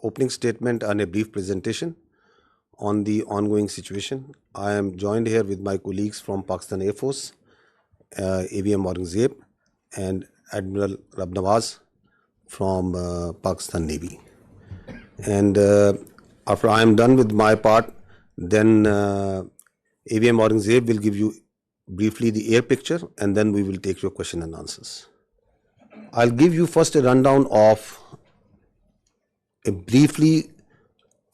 Opening statement and a brief presentation on the ongoing situation. I am joined here with my colleagues from Pakistan Air Force, AVM Aurangzeb, and Admiral Rabnawaz from Pakistan Navy. And after I am done with my part, then AVM Aurangzeb will give you briefly the air picture, and then we will take your question and answers. I'll give you first a rundown of briefly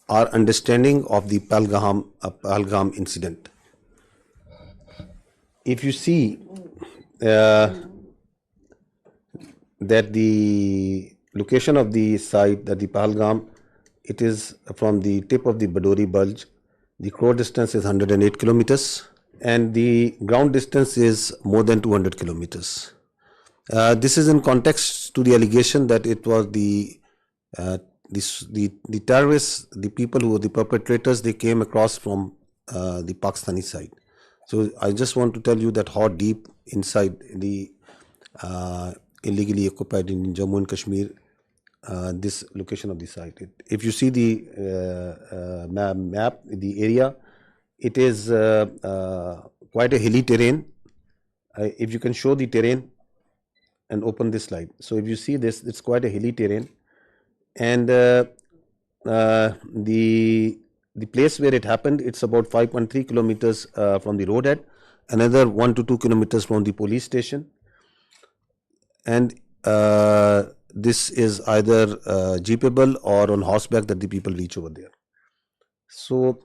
our understanding of the Pahalgam incident. If you see that the location of the site, that the Pahalgam, it is from the tip of the Badori Bulge. The crore distance is 108 kilometers and the ground distance is more than 200 kilometers. This is in context to the allegation that it was the terrorists, the people who were the perpetrators, they came across from the Pakistani side. So I just want to tell you that how deep inside the illegally occupied in Jammu and Kashmir this location of the site. If you see the map, the area, it is quite a hilly terrain. If you can show the terrain and open this slide. So if you see this, it's quite a hilly terrain. And the place where it happened, it's about 5.3 kilometers from the roadhead, another 1 to 2 kilometers from the police station. And this is either jeepable or on horseback that the people reach over there. So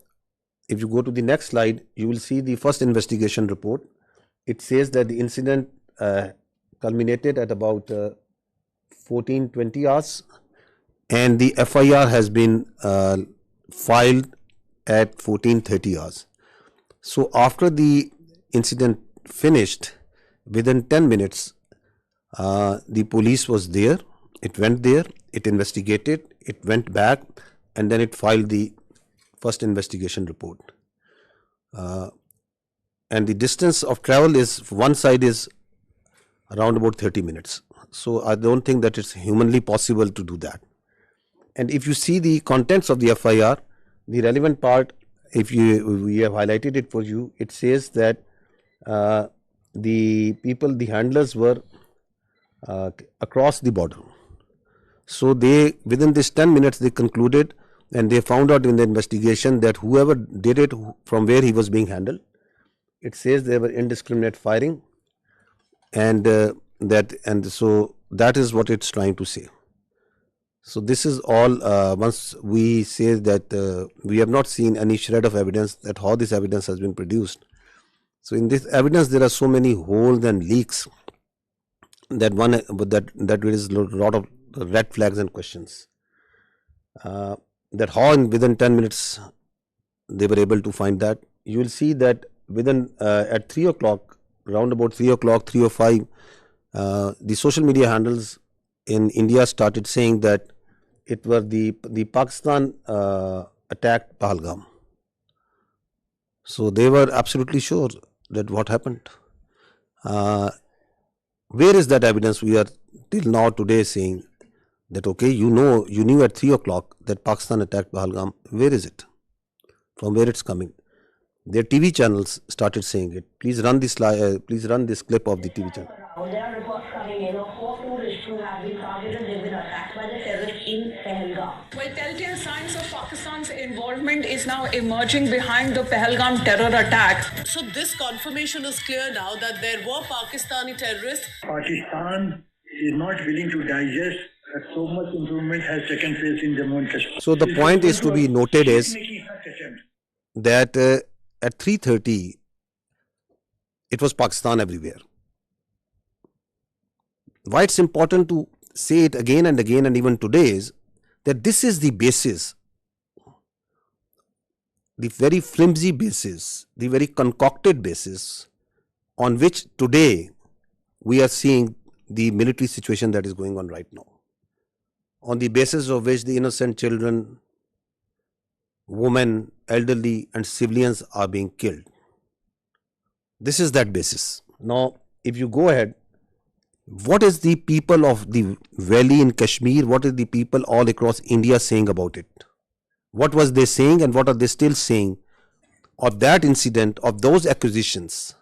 if you go to the next slide, you will see the first investigation report. It says that the incident culminated at about 14:20 hours, and the FIR has been filed at 14:30 hours. So after the incident finished, within 10 minutes, the police was there. It went there, it investigated, it went back, and then it filed the first investigation report. And the distance of travel is, one side is around about 30 minutes. So I don't think that it's humanly possible to do that. And if you see the contents of the FIR, the relevant part, we have highlighted it for you, it says that the people, the handlers were across the border. So they, within this 10 minutes, they concluded, and they found out in the investigation that whoever did it, from where he was being handled, it says there were indiscriminate firing, and so that is what it's trying to say. So this is all. Once we say that we have not seen any shred of evidence, that how this evidence has been produced. So in this evidence, there are so many holes and leaks that there is a lot of red flags and questions. That how within 10 minutes they were able to find that. You will see that within at 3 o'clock, around about 3 o'clock, 3:05, the social media handles in India started saying that it was the Pakistan attacked Pahalgam. So they were absolutely sure that what happened. Where is that evidence? We are till now today saying that, okay, you knew at 3 o'clock that Pakistan attacked Pahalgam. Where is it? From where it's coming? Their TV channels started saying it. Please run this clip of the TV channel. There are reports coming in of 4 tourists who have been targeted. They've been attacked by the terrorists in Pahalgam. Well, telltale signs of Pakistan's involvement is now emerging behind the Pahalgam terror attack. So this confirmation is clear now that there were Pakistani terrorists. Pakistan is not willing to digest that so much improvement has taken place in Jammu and Kashmir. So the point is to be noted is that at 3:30, it was Pakistan everywhere. Why it's important to say it again and again, and even today, is that this is the basis, the very flimsy basis, the very concocted basis on which today we are seeing the military situation that is going on right now, on the basis of which the innocent children, women, elderly and civilians are being killed. This is that basis. Now, if you go ahead, what is the people of the valley in Kashmir, what is the people all across India saying about it? What was they saying and what are they still saying of that incident, of those accusations,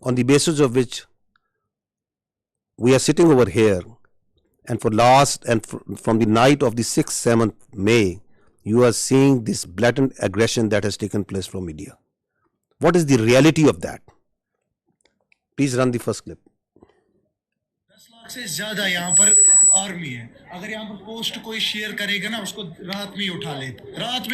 on the basis of which we are sitting over here, and from the night of the 6th, 7th May, you are seeing this blatant aggression that has taken place from India. What is the reality of that? Please run the first clip. 10 lakh से ज्यादा यहाँ पर army है. अगर यहाँ पर post कोई share करेगा ना, उसको रात में ही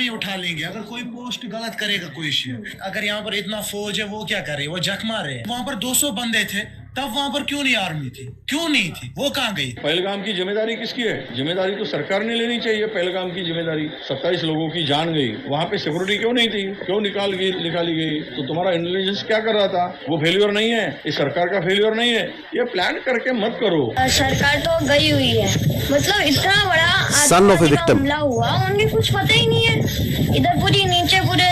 उठा लेंगे. अगर कोई पोस्ट गलत करेगा कोई शेयर, अगर यहाँ पर इतना फौज है, वो क्या करे, वो जख मारे हैं. वहाँ पर 200 बंदे थे, तब वहाँ पर क्यों नहीं आर्मी थी, क्यों नहीं थी, वो कहाँ गई? पहलगाम की जिम्मेदारी किसकी है? जिम्मेदारी तो सरकार ने लेनी चाहिए. पहलगाम की जिम्मेदारी, 27 लोगों की जान गई, वहाँ पे सिक्योरिटी क्यों नहीं थी, क्यों निकाली गई? तो तुम्हारा इंटेलिजेंस क्या कर रहा था? वो फेल्योर नहीं है, इस सरकार का फेल्योर नहीं है. ये प्लान करके मत करो. सरकार तो गई हुई है, मतलब इतना बड़ा हमला हुआ, उन्हें कुछ पता ही नहीं है. इधर पूरी नीचे पूरे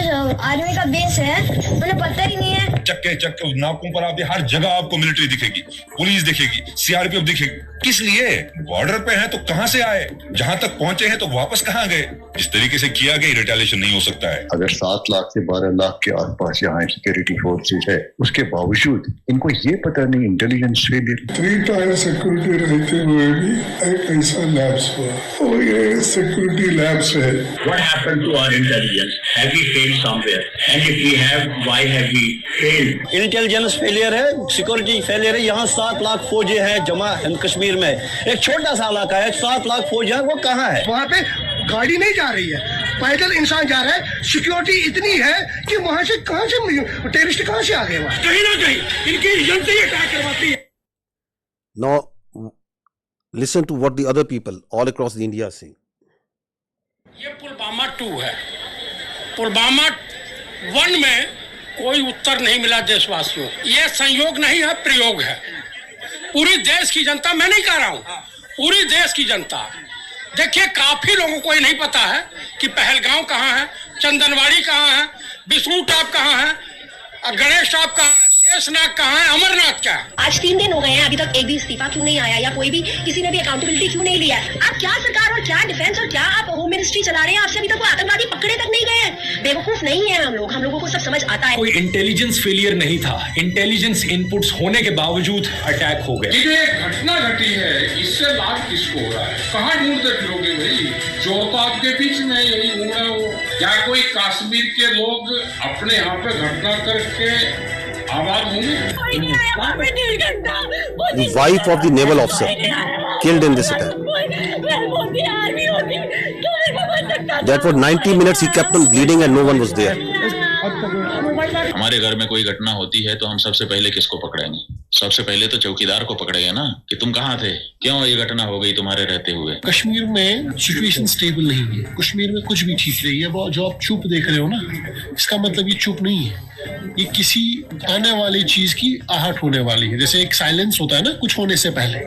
आर्मी का बेस है, उन्हें पता ही नहीं है. चक्के नाकों पर आप हर जगह आपको मिलिट्री दिखेगी, पुलिस दिखेगी, सीआरपीएफ दिखेगी. किस लिए? बॉर्डर पे हैं तो कहां से आए, जहां तक पहुंचे हैं तो वापस कहां गए? इस तरीके से किया गया रिटेलिएशन नहीं हो सकता है. अगर 7 लाख से 12 लाख के आसपास यहाँ सिक्योरिटी फोर्सेस है, उसके बावजूद इनको ये पता नहीं इंटेलिजेंस फेलियर. 3 टायर सिक्योरिटी रहते हुए भी एक ऐसा लैब्स हुआ, और ये सिक्योरिटी लैब्स है. What happened to our intelligence? Have we failed somewhere? And if we have, why have we failed? Intelligence failure है, सिक्योरिटी फेलियर है. यहाँ 7 लाख फौजी हैं जमा कश्मीर में, एक छोटा सा इलाका है, 7 लाख फौज है, वो कहाँ है? वहाँ पे गाड़ी नहीं जा रही है, पैदल इंसान जा रहा है. सिक्योरिटी इतनी है कि वहाँ से कहाँ से टेररिस्ट कहाँ से आ गए? वहाँ कहीं ना कहीं इनकी जनता ही अटैक करवाती है. Now listen to what the other people all across the India are saying. ये पुलवामा 2 है. पुलवामा 1 में कोई उत्तर नहीं मिला देशवासियों. ये संयोग नहीं है, प्रयोग है. पूरी देश की जनता, मैं नहीं कह रहा हूँ, पूरी देश की जनता. देखिए, काफी लोगों को ये नहीं पता है कि पहलगांव कहाँ है, चंदनवाड़ी कहाँ है, विष्णु टॉप कहाँ है, गणेश टॉप कहाँ है, शेषनाग कहाँ है, अमरनाथ क्या है. आज 3 दिन हो गए हैं, अभी तक एक भी इस्तीफा क्यों नहीं आया, या कोई भी किसी ने भी अकाउंटेबिलिटी क्यों नहीं लिया? आप क्या सरकार और क्या डिफेंस और क्या आप होम मिनिस्ट्री चला रहे हैं? आपसे अभी तक वो आतंकवादी पकड़े तक नहीं गए हैं. बेवकूफ नहीं है हम लोगों को सब समझ आता है. कोई इंटेलिजेंस फेलियर नहीं था, इंटेलिजेंस इनपुट्स होने के बावजूद अटैक हो गए. ये जो एक घटना घटी है, इससे लाभ किसको हो रहा है? कहाँ ढूंढते फिरोगे भाई? चोर तो आपके बीच में यही घूम रहे हो. क्या कोई कश्मीर के लोग अपने यहाँ पे घटना करके आबाद होंगे? The wife of the naval officer killed in this attack. That for 90 minutes he kept on bleeding and no one was there. हमारे घर में कोई घटना होती है तो हम सबसे पहले किसको पकड़ेंगे? सबसे पहले तो चौकीदार को पकड़ेंगे ना, कि तुम कहाँ थे, क्यों ये घटना हो गई तुम्हारे रहते हुए. कश्मीर में सिचुएशन स्टेबल नहीं है, कश्मीर में कुछ भी ठीक नहीं है. वो जो आप चुप देख रहे हो ना, इसका मतलब ये चुप नहीं है, ये किसी आने वाली चीज की आहट होने वाली है. जैसे एक साइलेंस होता है ना कुछ होने से पहले,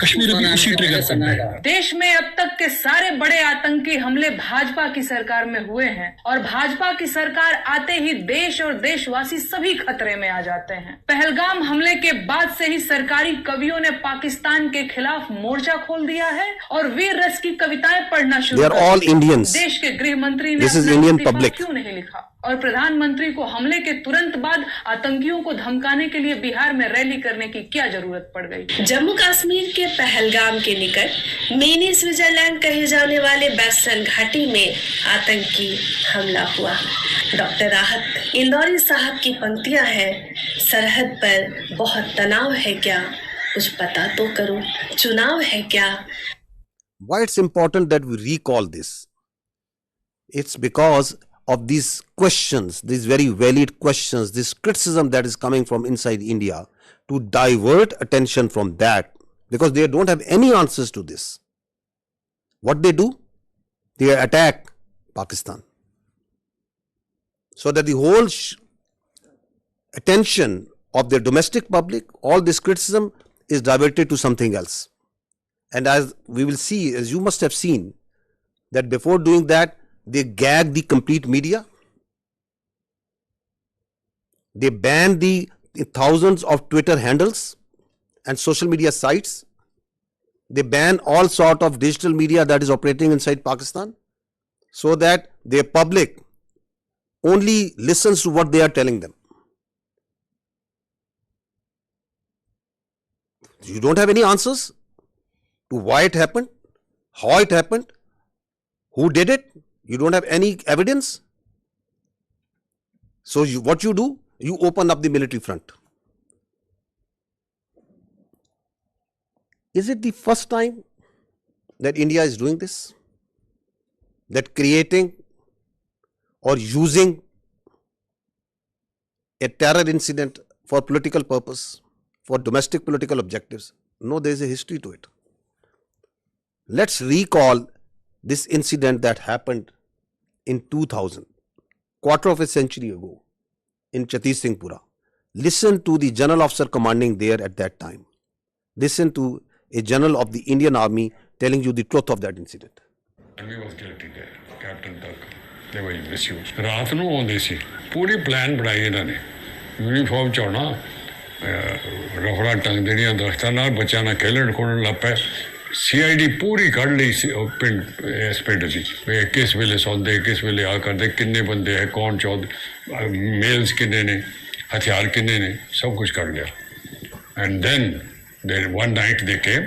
कश्मीर में उसी ट्रिगर पर है. देश में अब तक के सारे बड़े आतंकी हमले भाजपा की सरकार में हुए हैं, और भाजपा की सरकार आते ही देश और देशवासी सभी खतरे में आ जाते हैं. पहलगाम हमले के बाद से ही सरकारी कवियों ने पाकिस्तान के खिलाफ मोर्चा खोल दिया है और वीर रस की कविताएं पढ़ना शुरू कर दी. देश के गृह मंत्री ने अपना क्यों नहीं लिखा, और प्रधानमंत्री को हमले के तुरंत बाद आतंकियों को धमकाने के लिए बिहार में रैली करने की क्या जरूरत पड़ गई? जम्मू कश्मीर के पहलगाम के निकट मिनी स्विट्जरलैंड कहे जाने वाले वेस्टर्न घाटी में आतंकी हमला हुआ. डॉक्टर राहत इंदौरी साहब की पंक्तियां हैं, सरहद पर बहुत तनाव है क्या, कुछ पता तो करो, चुनाव है क्या. Why it's important that we recall this? It's because of these questions, these very valid questions, this criticism that is coming from inside India to divert attention from that, because they don't have any answers to this. What they do? They attack Pakistan, so that the whole attention of their domestic public, all this criticism is diverted to something else. And as we will see, as you must have seen, that before doing that, they gag the complete media. They ban the thousands of Twitter handles and social media sites. They ban all sort of digital media that is operating inside Pakistan, so that their public only listens to what they are telling them. You don't have any answers to why it happened, how it happened, who did it. You don't have any evidence. So what you do, you open up the military front. Is it the first time that India is doing this? That creating or using a terror incident for political purpose, for domestic political objectives? No, there is a history to it. Let's recall this incident that happened in 2000, quarter of a century ago, in Chhattis Singhpura. Listen to the general officer commanding there at that time. Listen to a general of the Indian Army telling you the truth of that incident. Army was guilty there, Captain Tuck. They were misused. ਰਾਤ ਨੂੰ ਆਉਂਦੇ ਸੀ, ਪੂਰੀ plan ਬਣਾਈ ਇਹਨਾਂ ਨੇ, uniform ਚਾਉਣਾ, ਰਫੜਾ ਟੰਗ ਦੇਣੀਆਂ ਦਰਖਤਾਂ ਨਾਲ, ਬੱਚਿਆਂ ਨਾਲ ਖੇਲਣ ਖੋਲਣ ਲੱਗ ਪਏ। CID ਪੂਰੀ ਕੱਢ ਲਈ ਸੀ ਪਿੰਡ, ਇਸ ਪਿੰਡ ਦੀ, ਕਿਸ ਵੇਲੇ ਸੌਂਦੇ, ਕਿਸ ਵੇਲੇ ਆ ਕਰਦੇ, ਕਿੰਨੇ ਬੰਦੇ ਹੈ, ਕੌਣ ਮੇਲਸ ਕਿੰਨੇ ਨੇ, ਹਥਿਆਰ ਕਿੰਨੇ ਨੇ, ਸਭ ਕੁਝ ਕੱਢ ਲਿਆ। And then one night they came,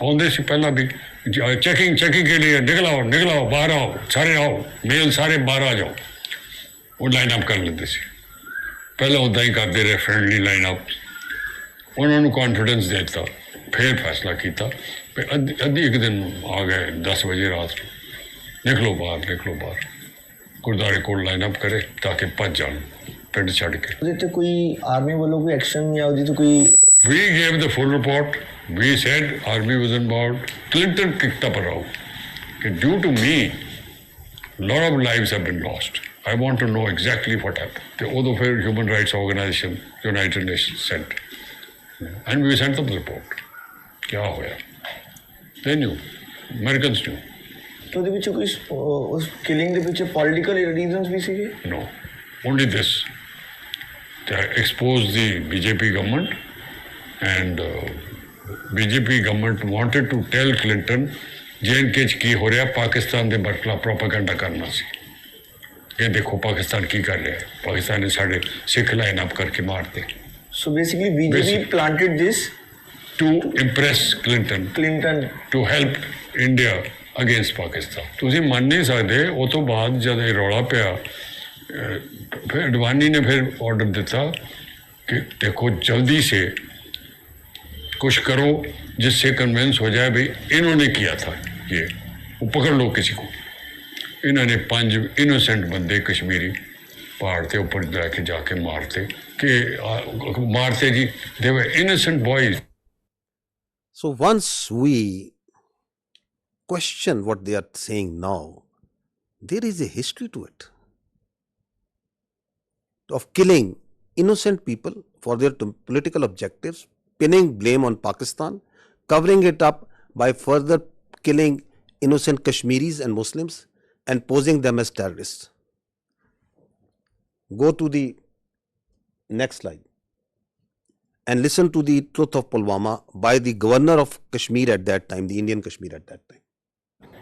ਆਉਂਦੇ ਸੀ ਪਹਿਲਾਂ ਵੀ, ਚੈਕਿੰਗ ਕੇ लिए, ਨਿਕਲਾਓ ਬਾਹਰ ਆਓ, ਸਾਰੇ ਆਓ, ਮੇਲ ਸਾਰੇ ਬਾਹਰ ਆ ਜਾਓ। ਉਹ ਲਾਈਨ ਅਪ ਕਰ ਲੈਂਦੇ ਸੀ, ਪਹਿਲਾਂ ਉੱਦਾਂ ਹੀ ਕਰਦੇ ਰਹੇ, ਫਰੈਂਡਲੀ ਲਾਈਨ ਅਪ। ਉਹਨਾਂ ਨੂੰ ਕੌਨਫੀਡੈਂਸ ਦੇ ਦਿੱਤਾ, ਫਿਰ ਫੈਸਲਾ ਕੀਤਾ, ਅੱਧੀ ਇੱਕ ਦਿਨ ਆ ਗਏ 10 ਵਜੇ ਰਾਤ ਨੂੰ, ਨਿਕਲੋ ਬਾਹਰ, ਗੁਰਦੁਆਰੇ ਕੋਲ ਲਾਈਨ ਅਪ ਕਰੇ ਤਾਂ ਕਿ ਭੱਜ ਜਾਣ ਪਿੰਡ ਛੱਡ ਕੇ। ਉਹਦੇ ਤੇ ਕੋਈ ਆਰਮੀ ਵੱਲੋਂ ਕੋਈ ਐਕਸ਼ਨ ਜਾਂ ਉਹਦੀ ਤਾਂ ਕੋਈ? We gave the full report. We said army was involved. Clinton kicked up a row. Due to me, a lot of lives have been lost. I want to know exactly what happened. The other human rights organization, United Nations, sent. And we sent them the report. Kya hoya? They knew. Americans knew. So the piche us killing the piche political reasons bhi sige? No. Only this. They exposed the BJP government. And BJP government wanted to tell Clinton J&K ਕੀ ਹੋ ਰਿਹਾ, ਪਾਕਿਸਤਾਨ ਦੇ ਬਰਖਲਾ propaganda ਕਰਨਾ ਸੀ। ਇਹ ਦੇਖੋ ਪਾਕਿਸਤਾਨ ਕੀ ਕਰ ਰਿਹਾ ਹੈ, ਪਾਕਿਸਤਾਨ ਨੇ ਸਾਡੇ ਸਿੱਖ ਲਾਈਨ ਅਪ ਕਰਕੇ ਮਾਰਤੇ। So basically BJP planted this to impress Clinton to help India against Pakistan. ਤੁਸੀਂ ਮੰਨ ਨਹੀਂ ਸਕਦੇ, ਉਹ ਤੋਂ ਬਾਅਦ ਜਦ ਇਹ ਰੌਲਾ ਪਿਆ, ਫਿਰ ਅਡਵਾਨੀ ਨੇ ਫਿਰ ਆਰਡਰ ਦਿੱਤਾ कि देखो जल्दी से कुछ करो जिससे कन्विंस हो जाए भाई इन्होंने किया था, ये वो पकड़ लो किसी को। इन्होंने 5 इनोसेंट बंदे कश्मीरी पहाड़ के ऊपर जाके मारते जी, they were innocent boys. So once we question what they are saying now, there is a history to it of killing innocent people for their political objectives, pinning blame on Pakistan, covering it up by further killing innocent Kashmiris and Muslims and posing them as terrorists. Go to the next slide and listen to the truth of Pulwama by the governor of Kashmir at that time, the Indian Kashmir at that time.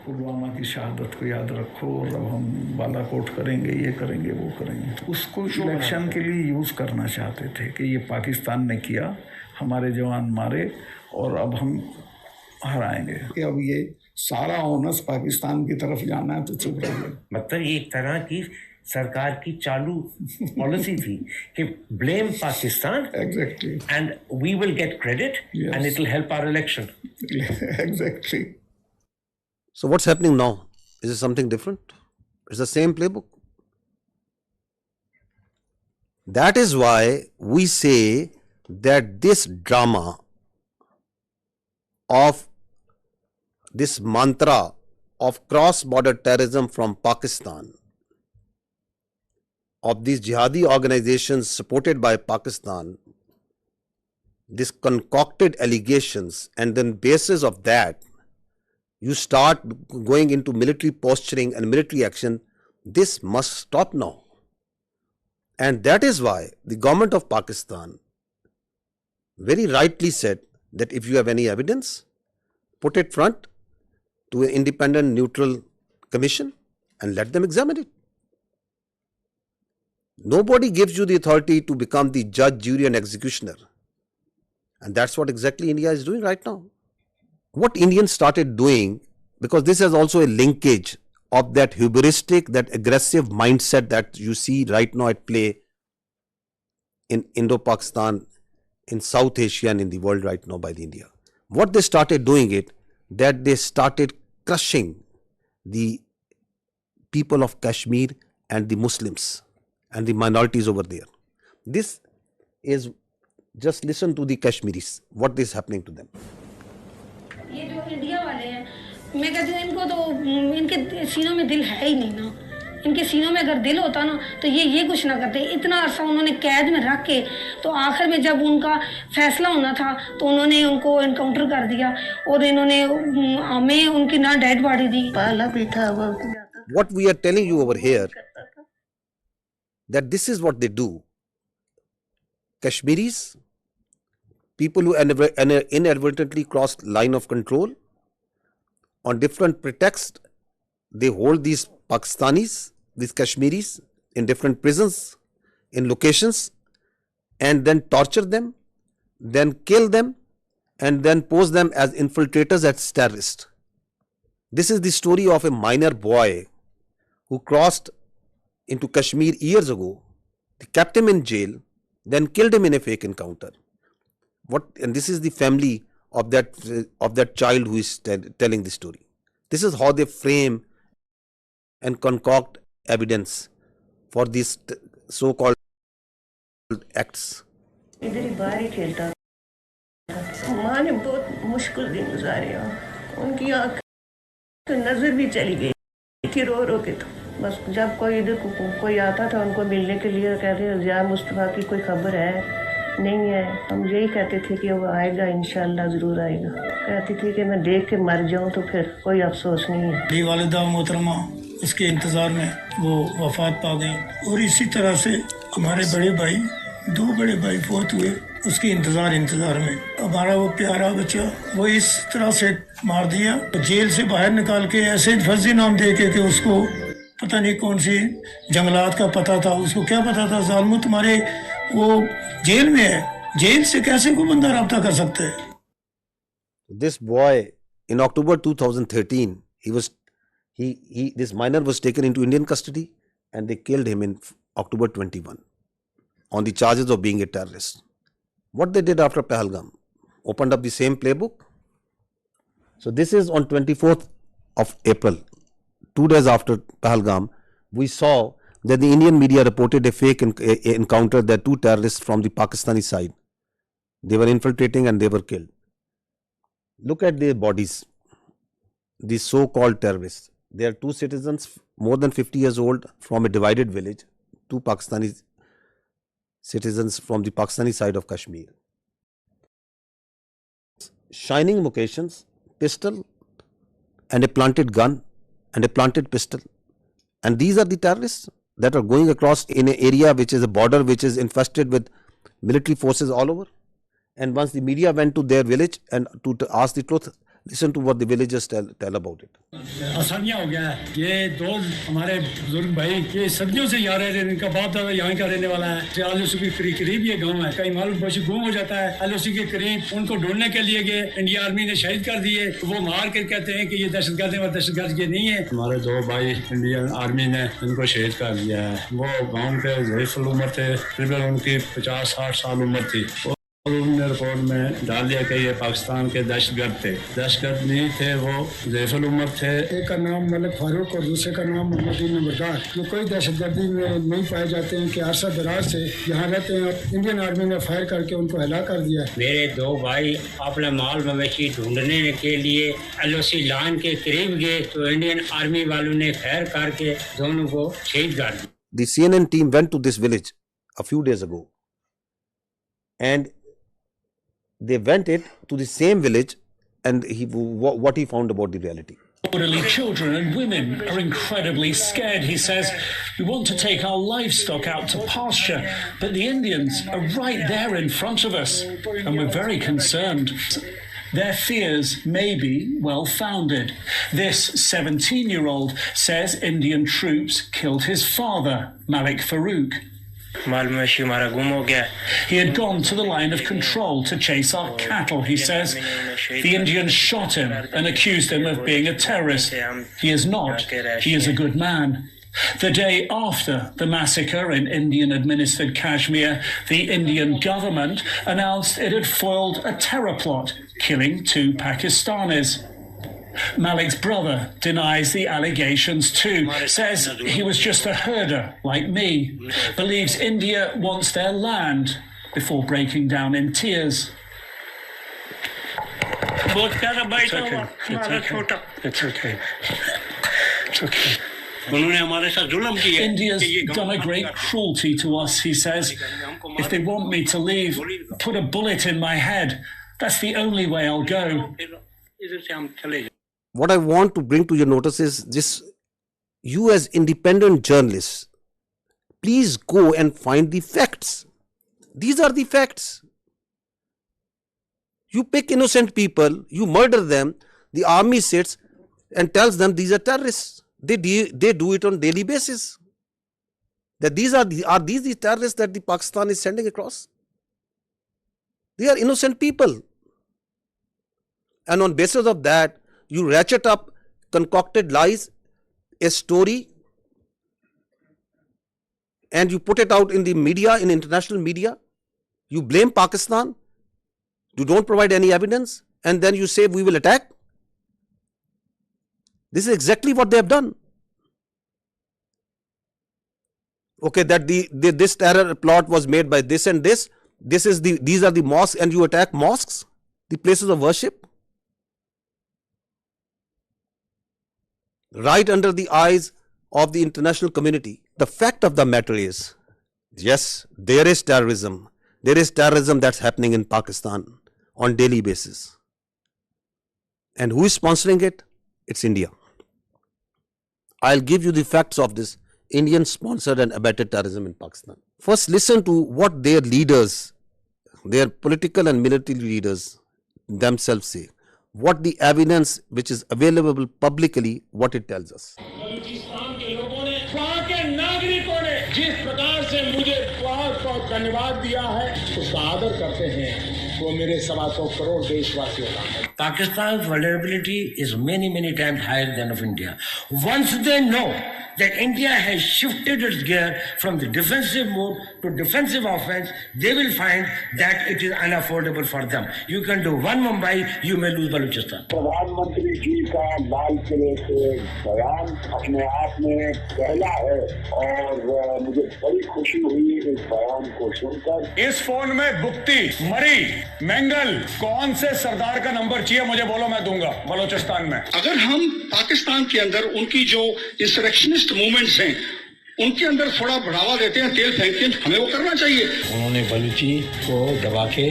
Pulwama की शहादत को याद रखो और अब हम बालाकोट करेंगे, ये करेंगे, वो करेंगे। उसको इलेक्शन के लिए यूज़ करना चाहते थे कि ये पाकिस्तान ने किया, हमारे जवान मारे और अब हम हराएंगे, कि अब ये सारा ओनस पाकिस्तान की तरफ जाना है तो चुप रहिए। मतलब ये एक तरह की सरकार की चालू पॉलिसी थी कि blame Pakistan, exactly, and we will get credit and it will help our election. Exactly. So what's happening now? Is it something different? It's the same playbook. That is why we say that this drama of this mantra of cross-border terrorism from Pakistan, of these jihadi organizations supported by Pakistan, this concocted allegations, and then basis of that, you start going into military posturing and military action. This must stop now. And that is why the government of Pakistan very rightly said that if you have any evidence, put it front to an independent, neutral commission and let them examine it. Nobody gives you the authority to become the judge, jury and executioner. And that's what exactly India is doing right now. What Indians started doing, because this has also a linkage of that hubristic, that aggressive mindset that you see right now at play in Indo-Pakistan, in South Asia and in the world right now by the India. What they started doing it, that they started crushing the people of Kashmir and the Muslims and the minorities over there. This is, just listen to the Kashmiris, what is happening to them. ये जो India वाले हैं, मैं कहती हूँ इनको तो इनके सीनों में दिल है ही नहीं ना. इनके सीनों में अगर दिल होता ना तो ये कुछ ना करते. इतना अरसा उन्होंने कैद में रख के तो आखिर में जब उनका फैसला होना था तो उन्होंने उनको इनकाउंटर कर दिया और इन्होंने हमें उनकी ना डेड बॉडी दी. पाला भी था वो. What we are telling you over here, that this is what they do. Kashmiris, people who inadvertently crossed line of control, on different pretexts, they hold these Pakistanis, these Kashmiris, in different prisons, in locations, and then torture them, then kill them, and then pose them as infiltrators, as terrorists. This is the story of a minor boy who crossed into Kashmir years ago. They kept him in jail, then killed him in a fake encounter. And this is the family of that child who is telling the story. This is how they frame and concoct evidence for these so-called acts. इधर ही बाहर ही खेलता था. माँ ने बहुत मुश्किल दिन गुजारे. उनकी आँख नजर भी चली गई थी रो रो के. तो बस जब कोई इधर कोई आता था उनको मिलने के लिए, कहते ज़िया मुस्तफ़ा की कोई खबर है नहीं है. हम यही कहते थे कि वो आएगा, इंशाल्लाह ज़रूर आएगा. कहती थी कि मैं देख के मर जाऊं तो फिर कोई अफसोस नहीं है. मेरी वालिदा मोहतरमा उसके इंतज़ार में वो वफ़ात पा गई. और इसी तरह से हमारे बड़े भाई, 2 बड़े भाई फौत हुए उसके इंतज़ार में. हमारा वो प्यारा बच्चा वो इस तरह से मार दिया, जेल से बाहर निकाल के ऐसे फर्जी नाम दे के कि उसको पता नहीं कौन सी जंगलात का पता था. उसको क्या पता था ज़ालिमो तुम्हारे वो जेल में है, जेल से कैसे कोई बंदा राब्ता कर सकता है. This boy in October 2013, this minor was taken into Indian custody and they killed him in October 21 on the charges of being a terrorist. What they did after Pahalgam, opened up the same playbook. So this is on 24th of April, 2 days after Pahalgam, we saw that the Indian media reported a fake encounter that 2 terrorists from the Pakistani side, they were infiltrating and they were killed. Look at their bodies, these so-called terrorists. They are 2 citizens more than 50 years old from a divided village, 2 Pakistani citizens from the Pakistani side of Kashmir. Shining Mukeshans, pistol and a planted gun and a planted pistol. And these are the terrorists that are going across in an area which is a border which is infested with military forces all over. And once the media went to their village and to ask the truth, listen to what the villagers tell about it. आसानियाँ हो गया है. ये 2 हमारे बुजुर्ग भाई ये सदियों से यहाँ रह रहे हैं. इनका बाप दादा यहाँ का रहने वाला है. एलओसी के करीब ये गांव है. कहीं मालूम पड़ोसी गुम हो जाता है. एलओसी के करीब उनको ढूंढने के लिए गए, इंडिया आर्मी ने शहीद कर दिए. वो मार कर कहते हैं कि ये दहशतगर्द है. दहशतगर्द ये नहीं है. हमारे 2 भाई इंडियन आर्मी ने इनको शहीद कर दिया है. वो गाँव के ज़ईफ़ उम्र थे, तकरीबन उनकी 50-60 साल उम्र थी. उन्होंने रिपोर्ट में डाल दिया कि ये पाकिस्तान के दहशतगर्द थे. दहशतगर्द नहीं थे, वो ज़ईफ़ुल उम्र थे. एक का नाम मलिक फारूक और दूसरे का नाम मोहम्मद नंबरदार. ये कोई दहशतगर्दी में नहीं पाए जाते हैं कि अरसा दराज से यहाँ रहते हैं. इंडियन आर्मी ने फायर करके उनको हलाक कर दिया. मेरे 2 भाई अपना माल मवेशी ढूंढने के लिए एलओसी लाइन के करीब गए तो इंडियन आर्मी वालों ने फायर करके दोनों को शहीद कर दिया. The CNN team went to this village a few days ago and they went to the same village and what he found about the reality. Elderly children and women are incredibly scared. He says, we want to take our livestock out to pasture, but the Indians are right there in front of us, and we're very concerned. Their fears may be well-founded. This 17-year-old says Indian troops killed his father, Malik Farouk. He had gone to the line of control to chase our cattle, he says. The Indians shot him and accused him of being a terrorist. He is not. He is a good man. The day after the massacre in Indian-administered Kashmir, the Indian government announced it had foiled a terror plot, killing 2 Pakistanis. Malik's brother denies the allegations too, says he was just a herder like me, believes India wants their land, before breaking down in tears. It's okay. India's done a great cruelty to us, he says. If they want me to leave, put a bullet in my head. That's the only way I'll go. What I want to bring to your notice is this: you as independent journalists, please go and find the facts. These are the facts. You pick innocent people, you murder them, the army sits and tells them these are terrorists. They do it on daily basis. That these are these the terrorists that the Pakistan is sending across? They are innocent people. And on basis of that, you ratchet up concocted lies, a story, and you put it out in the media, in international media. You blame Pakistan. You don't provide any evidence, and then you say we will attack. This is exactly what they have done. Okay, that this terror plot was made by this and this. These are the mosques, and you attack mosques, the places of worship. Right under the eyes of the international community. The fact of the matter is, yes, there is terrorism. There is terrorism that's happening in Pakistan on daily basis. And who is sponsoring it? It's India. I'll give you the facts of this Indian sponsored and abetted terrorism in Pakistan. First, listen to what their leaders, their political and military leaders themselves say. What the evidence which is available publicly, what it tells us. Balochistan के लोगों ने, वहाँ के नागरिकों ने जिस प्रकार से मुझे बहुत बहुत धन्यवाद दिया है, उसका आदर करते हैं, वो मेरे 125 करोड़ देशवासियों का है. Pakistan's vulnerability is many times higher than of India. Once they know that India has shifted its gear from the defensive mode to defensive offense, they will find that it is unaffordable for them. You can do one Mumbai, you may lose Balochistan. प्रधानमंत्री जी का लाल किले से बयान अपने आप में पहला है और मुझे बड़ी खुशी हुई इस बयान को सुनकर. इस फोन में बुक्ति, मरी, मैंगल, कौन से सरदार का नंबर चाहिए मुझे बोलो, मैं दूंगा बलोचिस्तान में. अगर हम पाकिस्तान के अंदर उनकी जो इंसरेक्शनिस्ट मूवमेंट्स हैं उनके अंदर थोड़ा बढ़ावा देते हैं, तेल फेंकते हैं, हमें वो करना चाहिए. उन्होंने बलूची को दबा के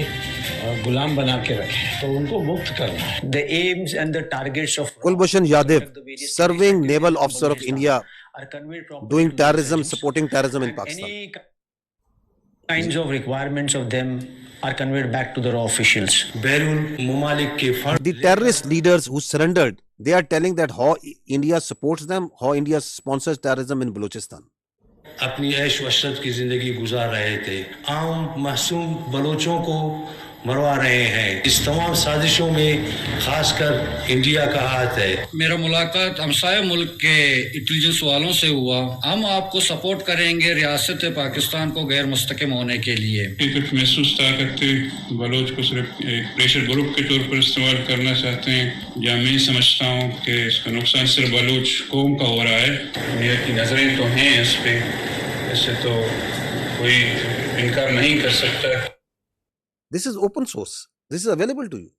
गुलाम बना के रखे, तो उनको मुक्त करना है. The aims and the targets of Kulbhushan Yadav, serving naval officer of India, doing terrorism, supporting terrorism in Pakistan. Any kinds of requirements of them are conveyed back to the raw officials. The terrorist leaders who surrendered, they are telling that how India supports them, how India sponsors terrorism in Balochistan. अपनी ऐश वशरत की जिंदगी गुजार रहे थे, आम मासूम बलोचों को मरवा रहे हैं. इस तमाम साजिशों में खासकर इंडिया का हाथ है. मेरा मुलाकात हमसाया मुल्क के इंटेलिजेंस वालों से हुआ. हम आपको सपोर्ट करेंगे रियासत पाकिस्तान को गैर मुस्तकिम होने के लिए. कुछ महसूस करते बलोच को सिर्फ एक प्रेशर ग्रुप के तौर पर इस्तेमाल करना चाहते हैं, या मैं समझता हूँ कि इसका नुकसान सिर्फ बलोच कौम का हो रहा है. दुनिया की नजरें तो हैं इस पे, इससे तो कोई इनकार नहीं कर सकता. This is open source. This is available to you.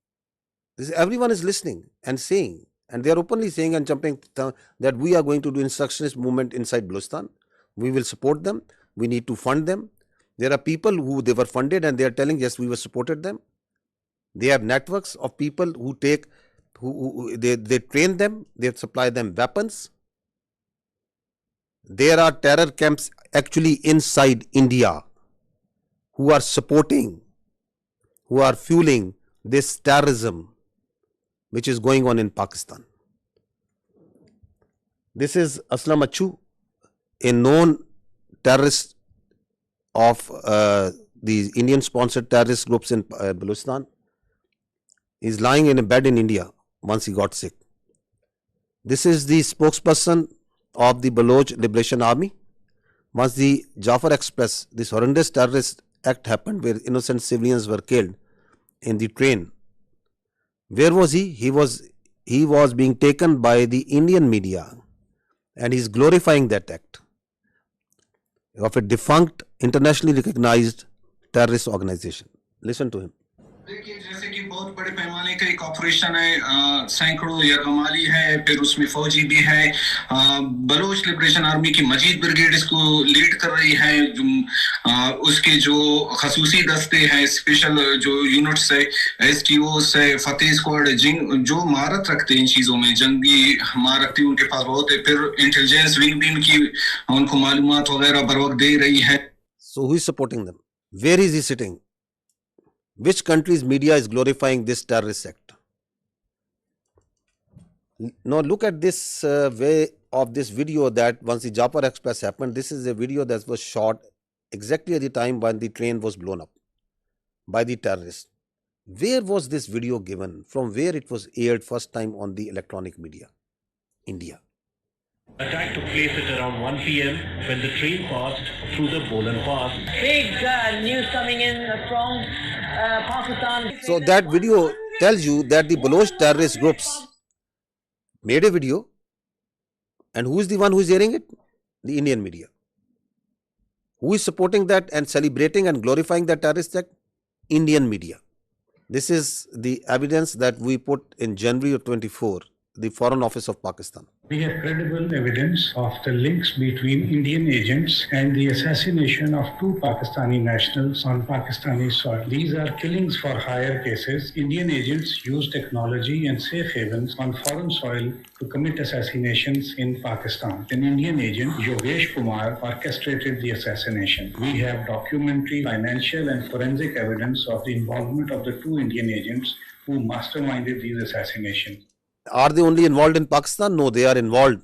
Everyone is listening and saying, and they are openly saying and jumping that we are going to do insurrectionist movement inside Balochistan. We will support them. We need to fund them. There are people who they were funded and they are telling, yes, we were supported them. They have networks of people who take they train them, they supply them weapons. There are terror camps actually inside India who are supporting, who are fueling this terrorism which is going on in Pakistan. This is Aslam Achu, a known terrorist of the Indian-sponsored terrorist groups in Balochistan. He's lying in a bed in India once he got sick. This is the spokesperson of the Baloch Liberation Army. Once the Jafar Express, this horrendous terrorist act happened where innocent civilians were killed in the train. Where was he? He was being taken by the Indian media, and he's glorifying that act of a defunct, internationally recognized terrorist organization. Listen to him. देखिए जैसे कि बहुत बड़े पैमाने का एक operation है, सैकड़ों या कमाली है, फिर उसमें फौजी भी है, बलोच लिबरेशन आर्मी की मजीद ब्रिगेड इसको लीड कर रही है, उसके जो खसूसी दस्ते हैं, स्पेशल जो यूनिट्स है, एसटीओस है, फतेह स्क्वाड, जो महारत रखते हैं इन चीज़ों में, जंगी महारत उनके पास बहुत है, फिर इंटेलिजेंस विंग भी उनकी उनको मालूमात वगैरह बर वक्त दे रही है. So who is supporting them? Where is he sitting? Which country's media is glorifying this terrorist act? Now look at this way of this video that once the Jafar Express happened, this is a video that was shot exactly at the time when the train was blown up by the terrorists. Where was this video given? From where it was aired first time on the electronic media? India. Attack took place at around 1 p.m. when the train passed through the Bolan Pass. Big news coming in from Pakistan. So that video tells you that the Baloch terrorist groups made a video, and who is the one who is airing it? The Indian media. Who is supporting that and celebrating and glorifying that terrorist act? Indian media. This is the evidence that we put in January of 24, the Foreign Office of Pakistan. We have credible evidence of the links between Indian agents and the assassination of 2 Pakistani nationals on Pakistani soil. These are killings for hire cases. Indian agents use technology and safe havens on foreign soil to commit assassinations in Pakistan. An Indian agent, Yogesh Kumar, orchestrated the assassination. We have documentary, financial and forensic evidence of the involvement of the 2 Indian agents who masterminded these assassinations. Are they only involved in Pakistan? No, they are involved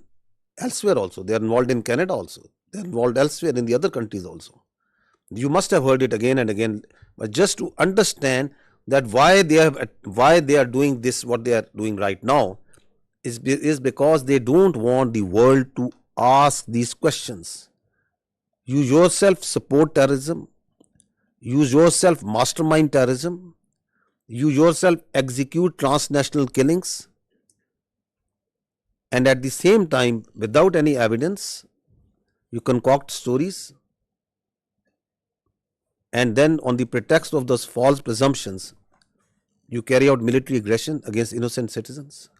elsewhere also. They are involved in Canada also. They are involved elsewhere in the other countries also. You must have heard it again and again. But just to understand that why they are doing this, what they are doing right now, is because they don't want the world to ask these questions. You yourself support terrorism. You yourself mastermind terrorism. You yourself execute transnational killings. And at the same time, without any evidence, you concoct stories, and then on the pretext of those false presumptions, you carry out military aggression against innocent citizens.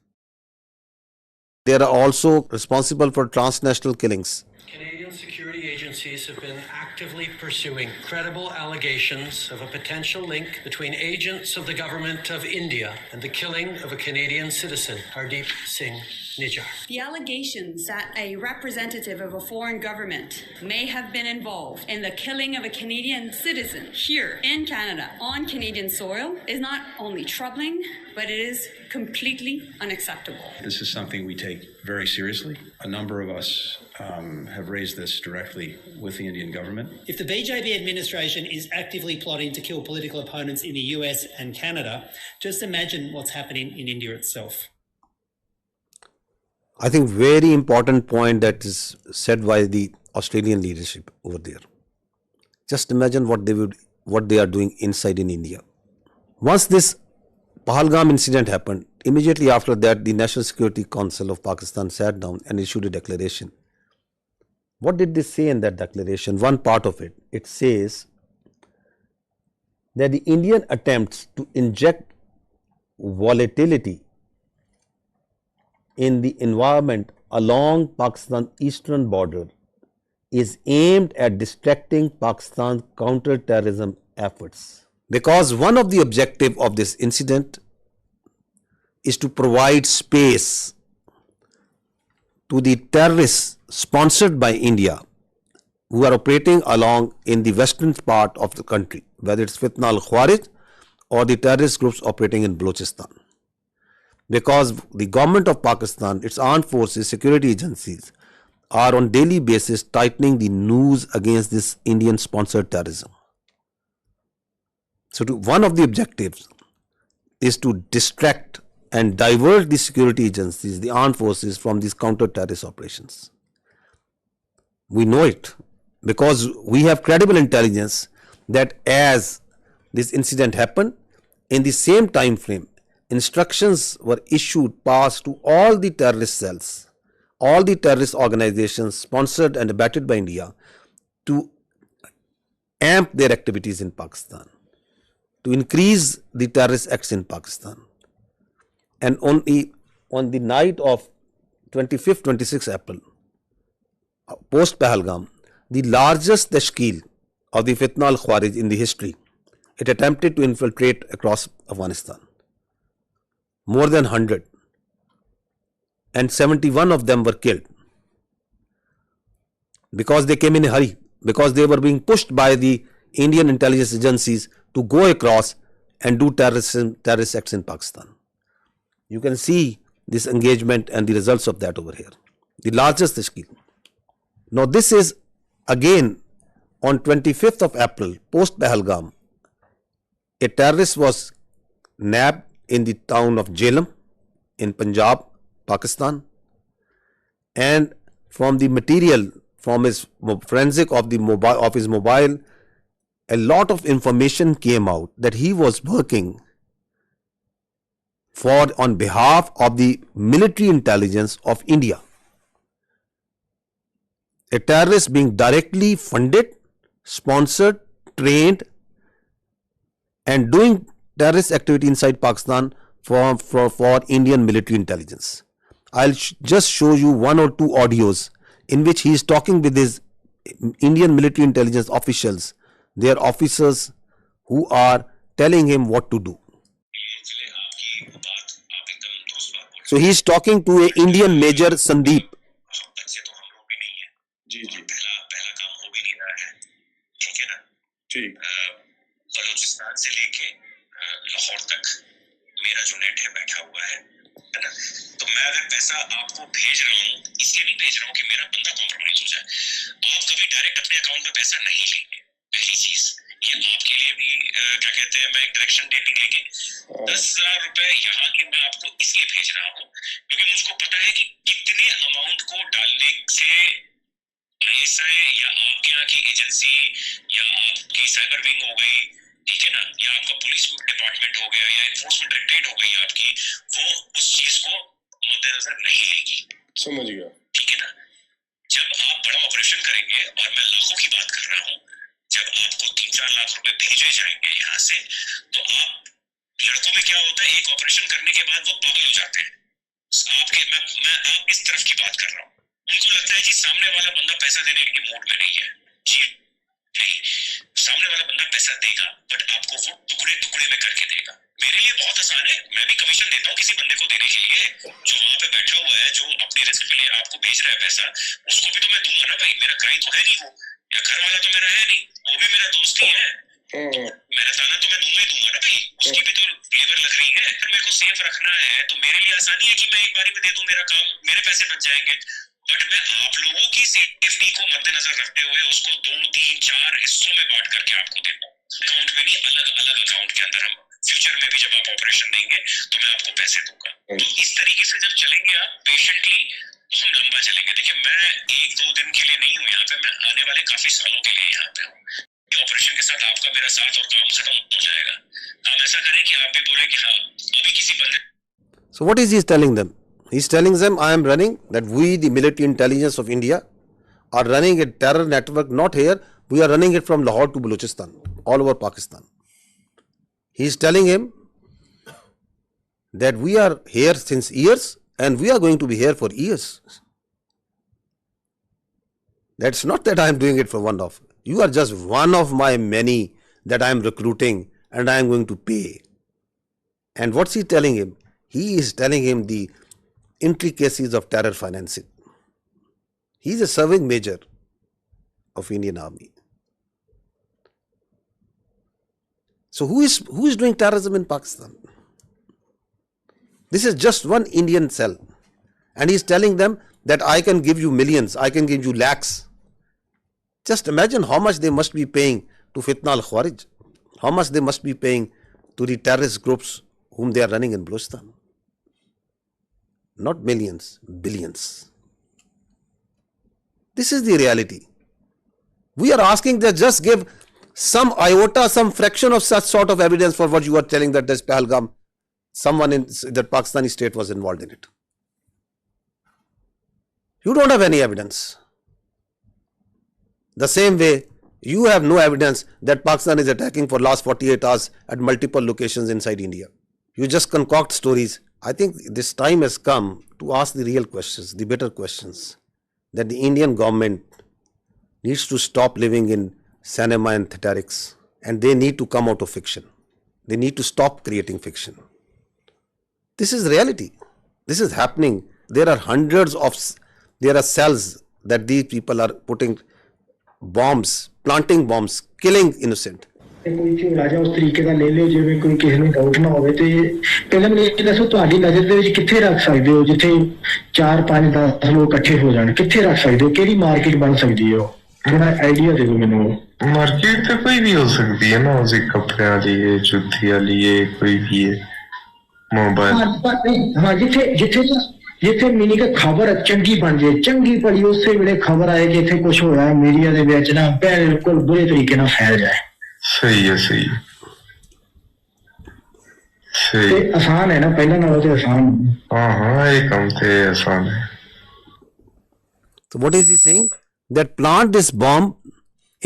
They are also responsible for transnational killings. Canadian security agencies have been actively pursuing credible allegations of a potential link between agents of the government of India and the killing of a Canadian citizen, Hardeep Singh Nijjar. The allegations that a representative of a foreign government may have been involved in the killing of a Canadian citizen here in Canada on Canadian soil is not only troubling, but it is completely unacceptable. This is something we take very seriously. A number of us have raised this directly with the Indian government. If the BJP administration is actively plotting to kill political opponents in the US and Canada, just imagine what's happening in India itself. I think very important point that is said by the Australian leadership over there. Just imagine what they are doing inside in India. Once this Pahalgam incident happened, immediately after that, the National Security Council of Pakistan sat down and issued a declaration. What did they say in that declaration? One part of it, it says that the Indian attempts to inject volatility in the environment along Pakistan's eastern border is aimed at distracting Pakistan's counter-terrorism efforts. Because one of the objectives of this incident is to provide space to the terrorists sponsored by India who are operating along in the western part of the country, whether it's Fitna al-Khawarij or the terrorist groups operating in Balochistan. Because the government of Pakistan, its armed forces, security agencies are on daily basis tightening the noose against this Indian sponsored terrorism. So one of the objectives is to distract and divert the security agencies, the armed forces, from these counter-terrorist operations. We know it because we have credible intelligence that as this incident happened, in the same time frame, instructions were issued, passed to all the terrorist cells, all the terrorist organizations sponsored and abetted by India to amp their activities in Pakistan, to increase the terrorist acts in Pakistan. And on the night of 25th, 26th April, post Pahalgam, the largest tashkeel of the Fitna al-Khawarij in the history, it attempted to infiltrate across Afghanistan. More than 100. And 71 of them were killed. Because they came in a hurry, because they were being pushed by the Indian intelligence agencies to go across and do terrorist acts in Pakistan. You can see this engagement and the results of that over here. The largest tashkeel. Now this is again on 25th of April, post Pahalgam, a terrorist was nabbed in the town of Jhelum in Punjab, Pakistan, and from the material, from his forensic of his mobile, a lot of information came out that he was working on behalf of the military intelligence of India. A terrorist being directly funded, sponsored, trained, and doing terrorist activity inside Pakistan for Indian military intelligence. I'll just show you one or two audios in which he is talking with his Indian military intelligence officials, their officers who are telling him what to do. So he is talking to an Indian Major Sandeep. Balochistan से लेके लाहौर तक मेरा जो net है बैठा हुआ है ना, तो मैं अगर पैसा आपको भेज रहा हूँ, इसलिए नहीं भेज रहा हूँ कि मेरा बंदा कॉम्प्रोमाइज हो जाए. आप कभी डायरेक्ट अपने अकाउंट में पैसा नहीं लेंगे. पहली चीज ये आपके लिए भी क्या कहते हैं, मैं एक डायरेक्शन डेटिंग लेके 10,000 रुपए यहाँ के मैं आपको इसलिए भेज रहा हूँ क्योंकि मुझको पता है कि कितने अमाउंट को डालने से ISI या आपके यहाँ की एजेंसी या आपकी साइबर विंग हो गई, ठीक है ना, या आपका पुलिस डिपार्टमेंट हो गया या एनफोर्समेंट डायरेक्टरेट हो गई आपकी, वो उस चीज को मद्देनजर नहीं लेगी. समझ गया, ठीक है ना. जब आप बड़ा ऑपरेशन करेंगे, और मैं लाखों की बात कर रहा हूँ, जब आपको 3-4 लाख रुपए भेजे जाएंगे यहाँ से, तो आप लड़कों में क्या होता है, एक ऑपरेशन करने के बाद वो पागल हो जाते हैं. मैं आप इस तरफ की बात कर रहा हूँ. उनको लगता है जी सामने वाला बंदा पैसा देने के मूड में नहीं है. जी नहीं, सामने वाला बंदा पैसा देगा, बट आपको वो टुकड़े टुकड़े में करके देगा. मेरे लिए बहुत आसान है, मैं भी कमीशन देता हूँ किसी बंदे को देने के लिए जो वहां पे बैठा हुआ है, जो अपनी रिस्क पे आपको भेज रहा है पैसा, उसको भी तो मैं दूंगा ना भाई. मेरा क्राइम तो है नहीं वो, या घर वाला तो मेरा है नहीं, वो भी मेरा दोस्त ही है. मेरा ताना तो मैं दूंगा ना भाई, उसकी भी तो लेबर लग रही है. फिर मेरे को सेफ रखना है तो मेरे लिए आसानी है कि मैं एक बारी में दे दूं, मेरा काम, मेरे पैसे बच जाएंगे. बट मैं आप लोगों की सेफ्टी को मद्देनजर रखते हुए उसको 2-3-4 हिस्सों में बांट करके आपको देता हूँ. अकाउंट में नहीं, अलग अलग अकाउंट के अंदर. हम फ्यूचर में भी जब आप ऑपरेशन देंगे तो मैं आपको पैसे दूंगा. तो इस तरीके से जब चलेंगे आप पेशेंटली, तो हम लंबा चलेंगे. देखिए मैं 1-2 दिन के लिए नहीं हूँ यहाँ पे, मैं आने वाले काफी सालों के लिए यहाँ पे हूँ. ऑपरेशन के साथ आपका मेरा साथ और काम खत्म हो जाएगा. हम ऐसा करें कि आप भी बोले कि हाँ अभी किसी बंदे. So what is he telling them? He's telling them, I am running, that we, the military intelligence of India, are running a terror network, not here, we are running it from Lahore to Balochistan, all over Pakistan. He's telling him that we are here since years and we are going to be here for years. That's not that I am doing it for one off. You are just one of my many that I am recruiting and I am going to pay. And what's he telling him? He is telling him the intricacies of terror financing. He is a serving major of Indian Army. So who is doing terrorism in Pakistan? This is just one Indian cell. And he is telling them that I can give you millions, I can give you lakhs. Just imagine how much they must be paying to Fitna al-Khawarij, how much they must be paying to the terrorist groups whom they are running in Balochistan. Not millions, billions. This is the reality. We are asking that just give some iota, some fraction of such sort of evidence for what you are telling that this Pahalgam, someone in that Pakistani state was involved in it. You don't have any evidence. The same way, you have no evidence that Pakistan is attacking for last 48 hours at multiple locations inside India. You just concoct stories. I think this time has come to ask the real questions, the better questions, that the Indian government needs to stop living in cinema and theatrics, and they need to come out of fiction. They need to stop creating fiction. This is reality. This is happening. There are there are cells that these people are putting bombs, planting bombs, killing innocent. ਕੋਈ ਝੋਲਾ ਜਾਂ ਉਸ ਤਰੀਕੇ ਦਾ ਲੈ ਲਿਓ ਜਿਵੇਂ ਕੋਈ ਕਿਸੇ ਨੂੰ ਡਾਊਟ ਨਾ ਹੋਵੇ ਤੇ ਪਹਿਲਾਂ ਮੈਨੂੰ ਇਹ ਦੱਸੋ ਤੁਹਾਡੀ ਨਜ਼ਰ ਦੇ ਵਿੱਚ ਕਿੱਥੇ ਰੱਖ ਸਕਦੇ ਹੋ ਜਿੱਥੇ 4, 5, 10 ਲੋਕ ਇਕੱਠੇ ਹੋ ਜਾਣ ਕਿੱਥੇ ਰੱਖ ਸਕਦੇ ਹੋ ਕਿਹੜੀ ਮਾਰਕੀਟ ਬਣ ਸਕਦੀ ਹੈ ਥੋੜਾ ਆਈਡੀਆ ਦੇ ਦਿਓ ਮੈਨੂੰ ਮਾਰਕੀਟ ਤੇ ਕੋਈ ਵੀ ਹੋ ਸਕਦੀ ਹੈ ਨਾ ਉਸੇ ਕੱਪੜਿਆਂ ਦੀ ਹੈ ਜੁੱਤੀ ਵਾਲੀ ਹੈ ਕੋਈ ਵੀ ਹੈ ਮੋਬਾਈਲ ਹਾਂ ਜਿੱਥੇ ਮਿਨੀ ਕਿ ਖਬਰ ਚੰਗੀ ਬਣ ਜੇ ਚੰਗੀ ਭਲੀ ਉਸੇ ਵੇਲੇ ਖਬਰ ਆਏ ਕਿ ਇੱਥੇ ਕੁਝ ਹੋਇਆ ਮੀਡੀਆ ਦੇ ਵਿੱਚ ਨਾ ਬਿਲਕੁਲ ਬੁਰੇ ਤਰੀਕੇ ਨਾਲ ਫੈਲ ਜਾਏ ਸਹੀ ਹੈ ਸਹੀ ਤੇ ਆਸਾਨ ਹੈ ਨਾ ਪਹਿਲਾਂ ਨਾਲੋਂ ਤੇ ਆਸਾਨ ਹਾਂ ਇਹ ਕੰਮ ਤੇ ਆਸਾਨ ਹੈ So what is he saying? That plant this bomb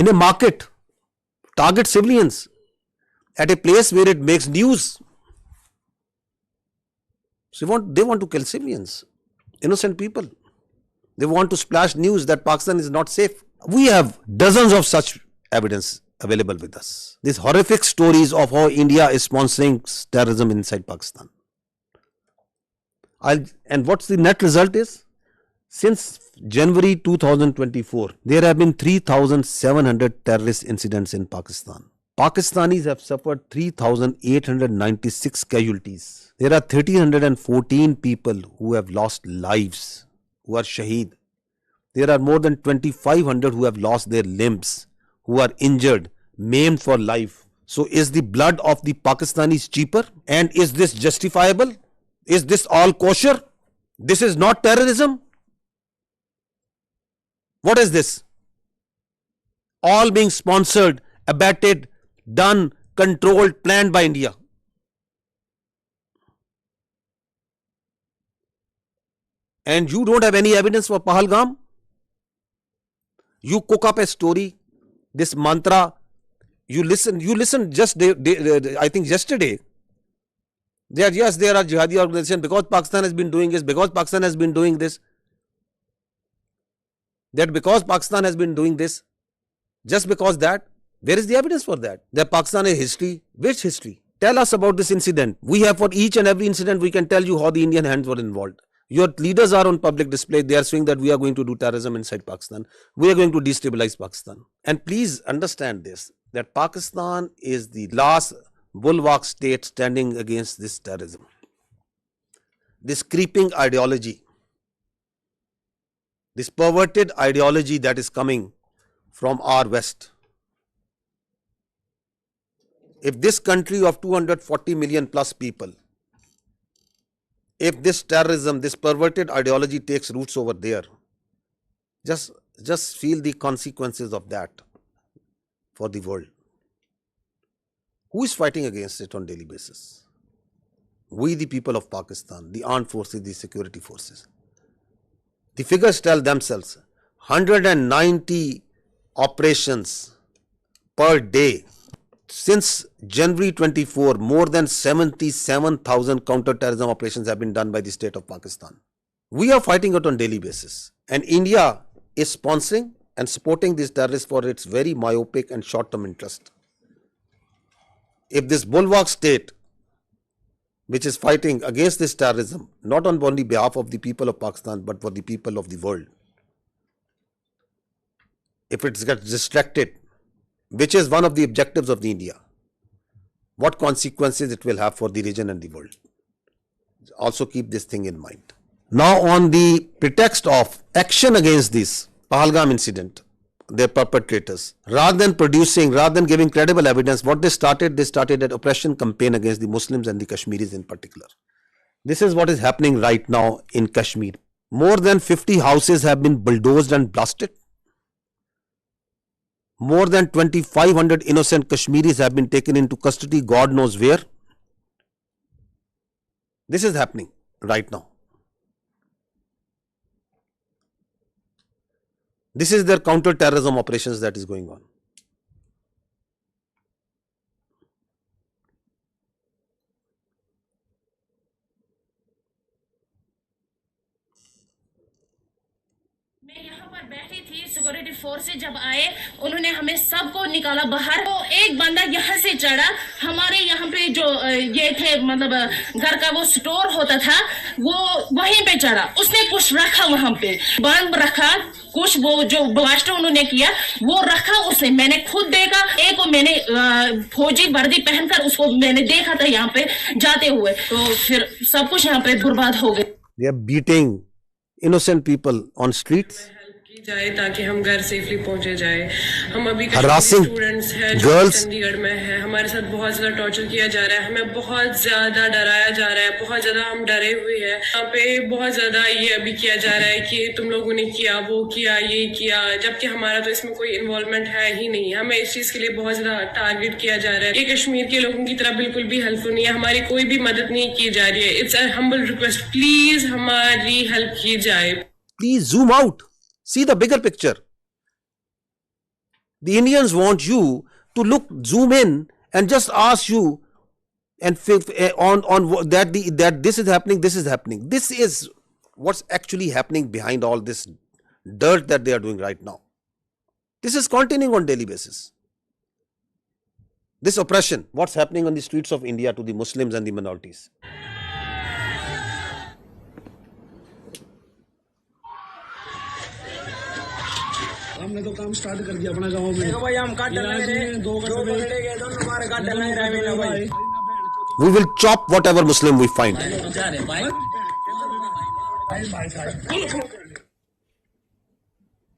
in a market, target civilians at a place where it makes news. So they want to kill civilians, innocent people. They want to splash news that Pakistan is not safe. We have dozens of such evidence available with us. These horrific stories of how India is sponsoring terrorism inside Pakistan. And what's the net result is? Since January 2024, there have been 3,700 terrorist incidents in Pakistan. Pakistanis have suffered 3,896 casualties. There are 1,314 people who have lost lives, who are shaheed. There are more than 2,500 who have lost their limbs, who are injured, maimed for life. So is the blood of the Pakistanis cheaper? And is this justifiable? Is this all kosher? This is not terrorism? What is this? All being sponsored, abetted, done, controlled, planned by India. And you don't have any evidence for Pahalgam? You cook up a story, this mantra, you listen just I think yesterday, there are jihadi organizations because Pakistan has been doing this, because Pakistan has been doing this. That because Pakistan has been doing this, just because that, where is the evidence for that? That Pakistan has history. Which history? Tell us about this incident. We have for each and every incident, we can tell you how the Indian hands were involved. Your leaders are on public display. They are saying that we are going to do terrorism inside Pakistan. We are going to destabilize Pakistan. And please understand this, that Pakistan is the last bulwark state standing against this terrorism. This creeping ideology, this perverted ideology that is coming from our West. If this country of 240 million plus people, if this terrorism, this perverted ideology takes roots over there, just feel the consequences of that for the world. Who is fighting against it on daily basis? We, the people of Pakistan, the armed forces, the security forces. The figures tell themselves, 190 operations per day. Since January 24, more than 77,000 counter-terrorism operations have been done by the state of Pakistan. We are fighting it on daily basis. And India is sponsoring and supporting these terrorists for its very myopic and short-term interest. If this bulwark state which is fighting against this terrorism, not on only behalf of the people of Pakistan, but for the people of the world. If it gets distracted, which is one of the objectives of the India, what consequences it will have for the region and the world. Also keep this thing in mind. Now, on the pretext of action against this Pahalgam incident, their perpetrators, rather than giving credible evidence, what they started an oppression campaign against the Muslims and the Kashmiris in particular. This is what is happening right now in Kashmir. More than 50 houses have been bulldozed and blasted. More than 2,500 innocent Kashmiris have been taken into custody, God knows where. This is happening right now. This is their counter-terrorism operations that is going on. बैठी थी, security forces जब आए उन्होंने हमें सबको निकाला बाहर। तो एक बंदा यहाँ से चढ़ा, हमारे यहाँ पे जो ये थे मतलब घर का वो स्टोर होता था, वो वहीं पे चढ़ा, उसने कुछ रखा वहाँ पे, बम रखा, कुछ वो जो ब्लास्ट उन्होंने किया वो रखा उसने, मैंने खुद देखा। एक को मैंने फौजी वर्दी पहनकर उसको मैंने देखा था यहाँ पे जाते हुए, तो फिर सब कुछ यहाँ पे बर्बाद हो गया। They are beating innocent people on streets, जाए ताकि हम घर सेफली पहुंचे जाए। हम अभी स्टूडेंट्स हैं जो चंडीगढ़ में है, हमारे साथ बहुत ज्यादा टॉर्चर किया जा रहा है, हमें बहुत ज्यादा डराया जा रहा है, बहुत ज्यादा हम डरे हुए हैं। यहाँ पे बहुत ज्यादा ये अभी किया जा रहा है कि तुम लोगों ने किया, वो किया, ये किया, जबकि हमारा तो इसमें कोई इन्वॉल्वमेंट है ही नहीं। हमें इस चीज के लिए बहुत ज्यादा टारगेट किया जा रहा है। ये कश्मीर के लोगों की तरह बिल्कुल भी हेल्पफुल नहीं है, हमारी कोई भी मदद नहीं की जा रही है। It's a humble request, please हमारी हेल्प की जाए। Please zoom out. See the bigger picture. The Indians want you to zoom in and just ask you and on that this is happening, this is happening. This is what's actually happening behind all this dirt that they are doing right now. This is continuing on daily basis. This oppression, what's happening on the streets of India to the Muslims and the minorities. हमने तो काम start कर दिया अपना गांव में। देखो भाई हम काट डालने गए, दो पकड़े गए, दोनों हमारे काट डालने रहे भाई। We will chop whatever Muslim we find.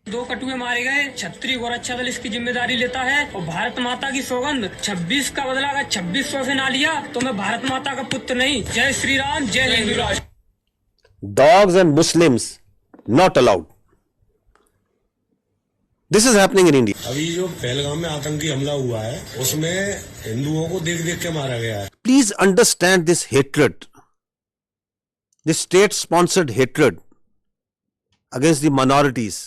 दो कटुए मारे गए, छत्री और अच्छा दल इसकी जिम्मेदारी लेता है, और भारत माता की सौगंध 26 का बदला अगर 2600 से ना लिया तो मैं भारत माता का पुत्र नहीं। जय श्री राम, जय हिंदू राष्ट्र। Dogs and Muslims not allowed. This is happening in India. अभी जो पहलगाम में आतंकी हमला हुआ है उसमें हिंदुओं को देख देख के मारा गया है। Please understand this hatred, this state-sponsored hatred against the minorities,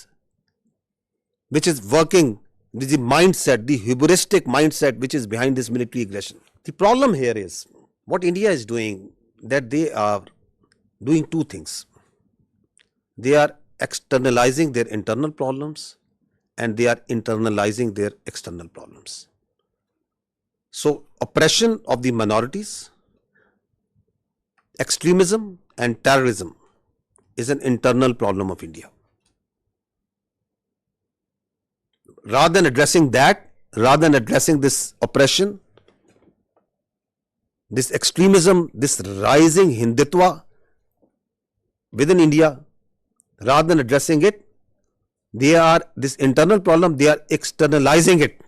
which is working with the mindset, the hubristic mindset which is behind this military aggression. The problem here is what India is doing, that they are doing two things. They are externalizing their internal problems and they are internalizing their external problems. So oppression of the minorities, extremism and terrorism is an internal problem of India. Rather than addressing that, rather than addressing this oppression, this extremism, this rising Hindutva within India, rather than addressing it, they are this internal problem, they are externalizing it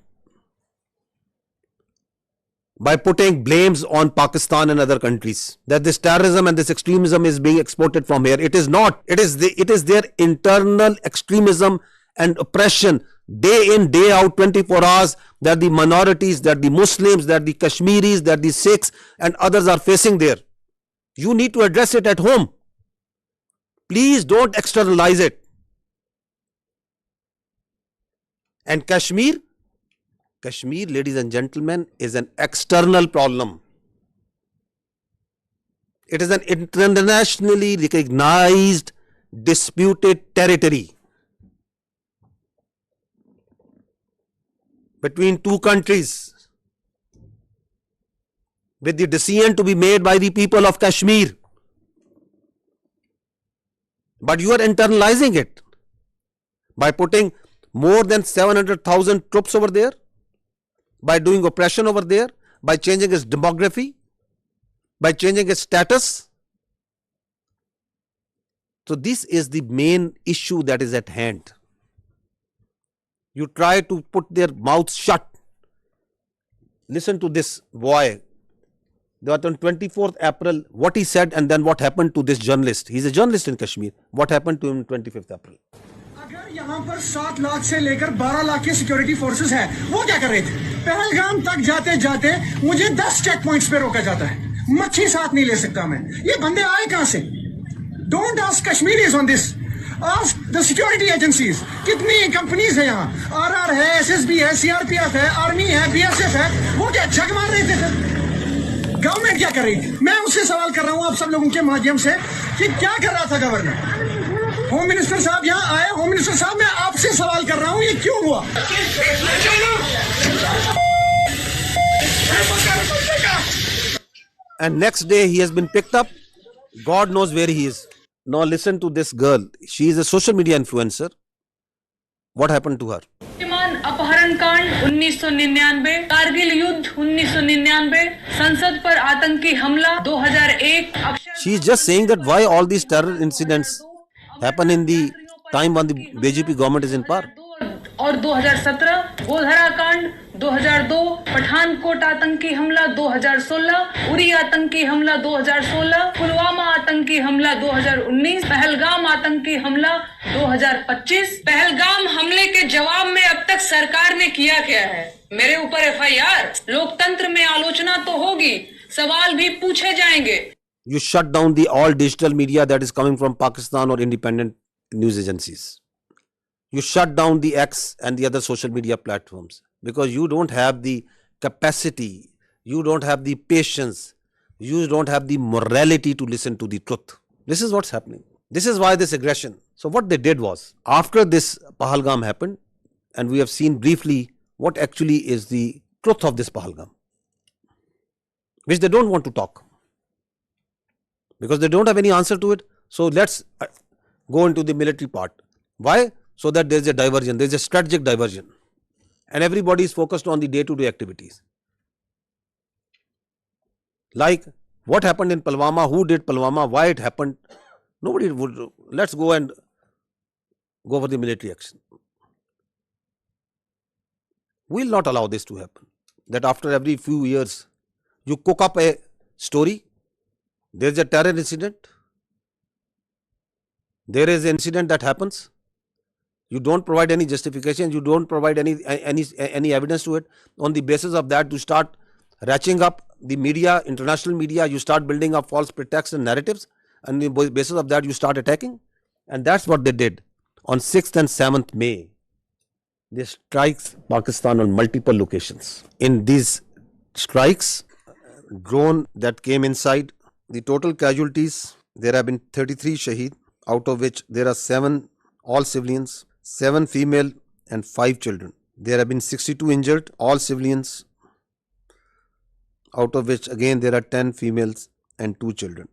by putting blames on Pakistan and other countries, that this terrorism and this extremism is being exported from here. It is not. It is their internal extremism and oppression day in, day out, 24 hours, that the minorities, that the Muslims, that the Kashmiris, that the Sikhs and others are facing there. You need to address it at home. Please don't externalize it. And Kashmir, ladies and gentlemen, is an external problem. It is an internationally recognized disputed territory between two countries with the decision to be made by the people of Kashmir. But you are internalizing it by putting more than 700,000 troops over there, by doing oppression over there, by changing its demography, by changing its status. So this is the main issue that is at hand. You try to put their mouths shut. Listen to this boy. That on 24th April, what he said and then what happened to this journalist. He's a journalist in Kashmir. What happened to him on 25th April? अगर यहाँ पर 7 लाख से लेकर 12 लाख के security forces हैं, वो क्या कर रहे थे? पहलगाम तक जाते जाते मुझे 10 चेक पॉइंट्स पे रोका जाता है, मच्छी साथ नहीं ले सकता मैं. ये बंदे आए कहाँ से? Don't ask Kashmiris on this. Ask the security agencies. कितनी कंपनीज है यहाँ? RR है, SSB है, CRPF है, आर्मी है, BSF है. वो क्या जग मार रहे थे सर? गवर्नमेंट क्या कर रही थी? मैं उससे सवाल कर रहा हूँ आप सब लोगों के माध्यम से कि क्या कर रहा था गवर्नर? होम मिनिस्टर साहब यहाँ आए. होम मिनिस्टर साहब, मैं आपसे सवाल कर रहा हूँ, ये क्यों हुआ? And next day he has been picked up. God knows where he is. Now listen to this girl. She is a social media influencer. What happened to her? अपहरण कांड 1999, कारगिल युद्ध 1999, संसद पर आतंकी हमला 2001. She is just saying that why all these terror incidents happen in the time when the BJP government is in power. और 2017 गोधरा कांड 2002, पठानकोट आतंकी हमला 2016, उरी आतंकी हमला 2016, पुलवामा आतंकी हमला 2019, पहलगाम आतंकी हमला 2025. पहलगाम हमले के जवाब में अब तक सरकार ने किया क्या है? मेरे ऊपर FIR. लोकतंत्र में आलोचना तो होगी, सवाल भी पूछे जाएंगे. You shut down the all digital media that is coming from Pakistan or independent news agencies. You shut down the X and the other social media platforms because you don't have the capacity, you don't have the patience, you don't have the morality to listen to the truth. This is what's happening. This is why this aggression. So what they did was, after this Pahalgam happened, and we have seen briefly what actually is the truth of this Pahalgam, which they don't want to talk because they don't have any answer to it. So let's go into the military part. Why? So that there is a diversion, there is a strategic diversion, and everybody is focused on the day-to-day activities. Like what happened in Pulwama, who did Pulwama, why it happened. Nobody would. Let's go and go for the military action. We will not allow this to happen. That after every few years you cook up a story, there is a terror incident, there is an incident that happens. You don't provide any justification, you don't provide any evidence to it. On the basis of that, you start ratcheting up the media, international media, you start building up false pretexts and narratives, and on the basis of that, you start attacking. And that's what they did. On 6th and 7th May, they strikes Pakistan on multiple locations. In these strikes, drone that came inside, the total casualties, there have been 33 shaheed, out of which there are 7 all civilians, 7 female and 5 children. There have been 62 injured, all civilians, out of which again there are 10 females and 2 children.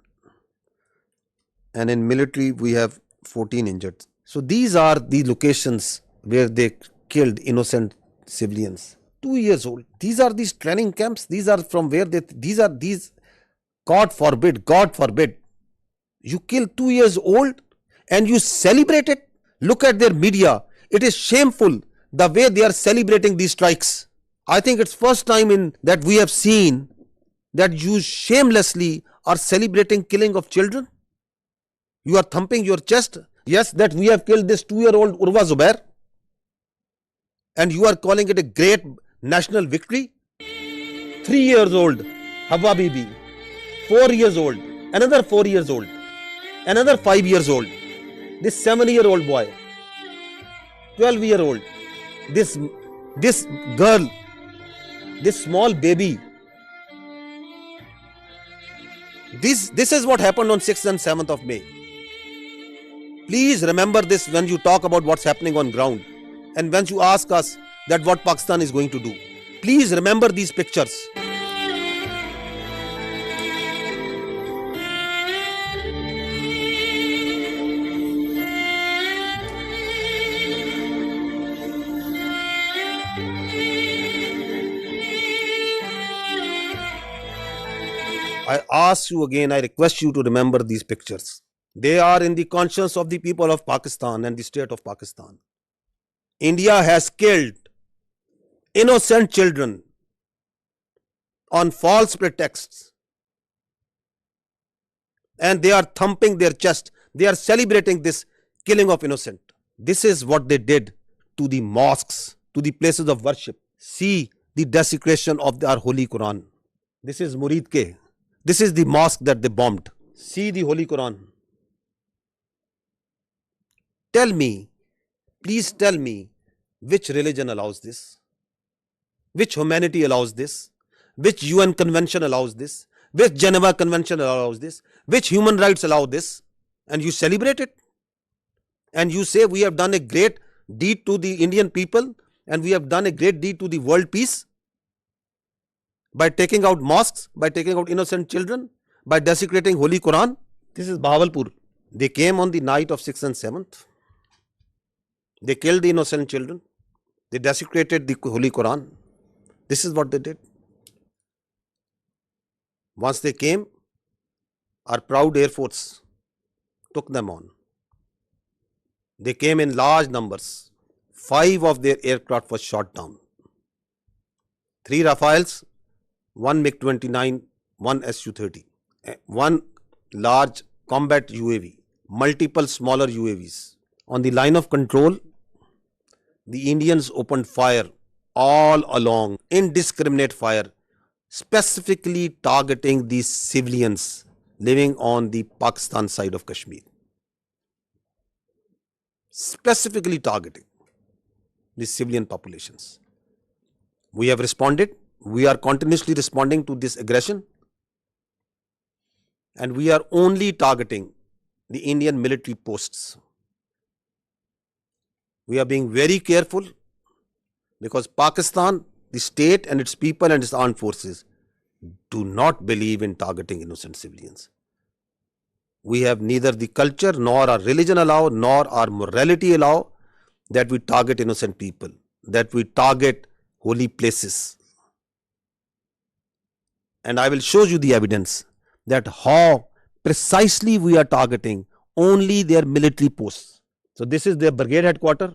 And in military we have 14 injured. So these are the locations where they killed innocent civilians. 2 years old. These are these training camps. These are from where these, God forbid, you kill 2 years old and you celebrate it. Look at their media. It is shameful the way they are celebrating these strikes. I think it's first time in that we have seen that you shamelessly are celebrating killing of children. You are thumping your chest. Yes, that we have killed this 2-year-old Urwa Zubair. And you are calling it a great national victory. 3 years old Hawa Bibi. 4 years old. Another 4 years old. Another 5 years old. This 7-year-old boy, 12-year-old, this girl, this small baby. This is what happened on 6th and 7th of May. Please remember this when you talk about what's happening on ground, and when you ask us that what Pakistan is going to do. Please remember these pictures. I ask you again, I request you to remember these pictures. They are in the conscience of the people of Pakistan and the state of Pakistan. India has killed innocent children on false pretexts, and they are thumping their chest. They are celebrating this killing of innocent. This is what they did to the mosques, to the places of worship. See the desecration of our Holy Quran. This is Murid Ke. This is the mosque that they bombed. See the Holy Quran. Tell me, please tell me, which religion allows this? Which humanity allows this? Which UN convention allows this? Which Geneva convention allows this? Which human rights allow this? And you celebrate it? And you say we have done a great deed to the Indian people and we have done a great deed to the world peace by taking out mosques, by taking out innocent children, by desecrating Holy Quran. This is Bahawalpur. They came on the night of 6th and 7th. They killed the innocent children. They desecrated the Holy Quran. This is what they did. Once they came, our proud Air Force took them on. They came in large numbers. 5 of their aircraft was shot down. 3 Rafales, 1 MiG-29, 1 Su-30, 1 large combat UAV, multiple smaller UAVs. On the line of control, the Indians opened fire all along, indiscriminate fire, specifically targeting these civilians living on the Pakistan side of Kashmir. Specifically targeting the civilian populations. We have responded. We are continuously responding to this aggression, and we are only targeting the Indian military posts. We are being very careful because Pakistan, the state and its people and its armed forces do not believe in targeting innocent civilians. We have neither the culture nor our religion allow nor our morality allow that we target innocent people, that we target holy places. And I will show you the evidence that how precisely we are targeting only their military posts. So this is their brigade headquarters.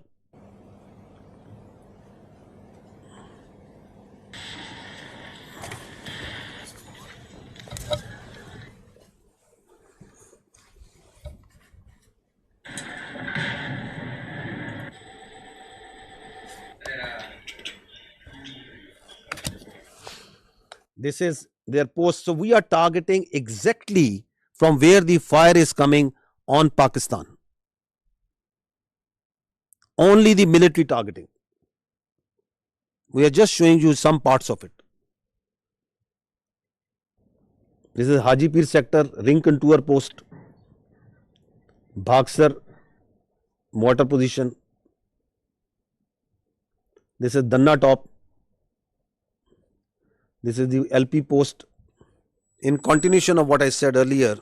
This is their post. So we are targeting exactly from where the fire is coming on Pakistan. Only the military targeting. We are just showing you some parts of it. This is Hajipir sector, ring contour post, Bhagsar mortar position. This is Danna top. This is the LP post. In continuation of what I said earlier,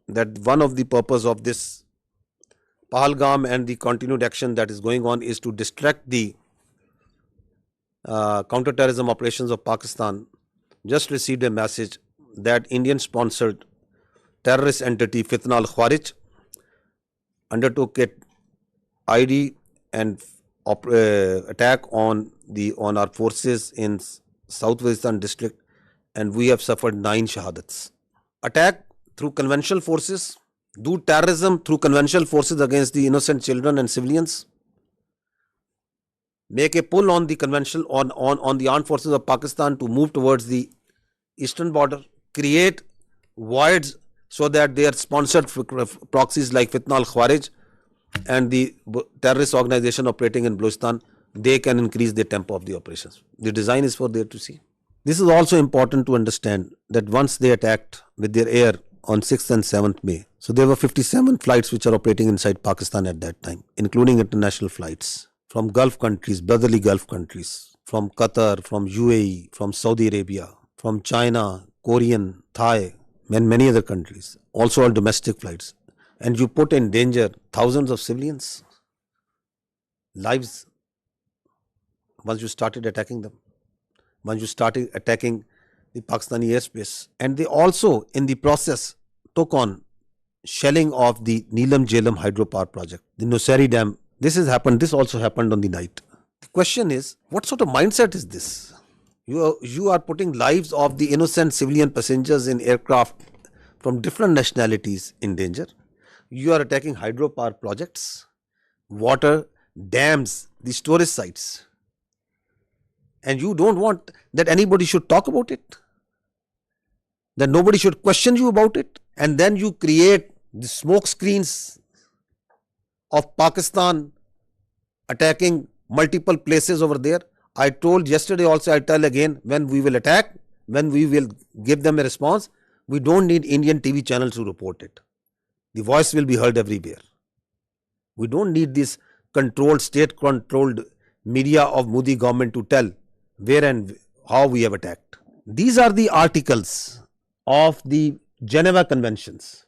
that one of the purpose of this Pahalgam and the continued action that is going on is to distract the counter-terrorism operations of Pakistan. Just received a message that Indian-sponsored terrorist entity Fitna al-Khawarij undertook an ID and attack on our forces in South Waziristan district, and we have suffered 9 shahadats. Attack through conventional forces, do terrorism through conventional forces against the innocent children and civilians, make a pull on the conventional on the armed forces of Pakistan to move towards the eastern border, create voids so that their sponsored proxies like Fitna al-Khawarij and the terrorist organization operating in Balochistan, they can increase the tempo of the operations. The design is for there to see. This is also important to understand that once they attacked with their air on 6th and 7th May, so there were 57 flights which are operating inside Pakistan at that time, including international flights from Gulf countries, brotherly Gulf countries, from Qatar, from UAE, from Saudi Arabia, from China, Korean, Thai, and many other countries, also all domestic flights. And you put in danger thousands of civilians' lives once you started attacking them, once you started attacking the Pakistani airspace. And they also, in the process, took on shelling of the Neelam Jhelum hydropower project, the Nusari Dam. This also happened on the night. The question is, what sort of mindset is this? You are putting lives of the innocent civilian passengers in aircraft from different nationalities in danger. You are attacking hydropower projects, water, dams, the storage sites. And you don't want that anybody should talk about it, that nobody should question you about it. And then you create the smoke screens of Pakistan attacking multiple places over there. I told yesterday also, I tell again, when we will attack, when we will give them a response, we don't need Indian TV channels to report it. The voice will be heard everywhere. We don't need this controlled, state-controlled media of Modi government to tell where and how we have attacked. These are the articles of the Geneva Conventions.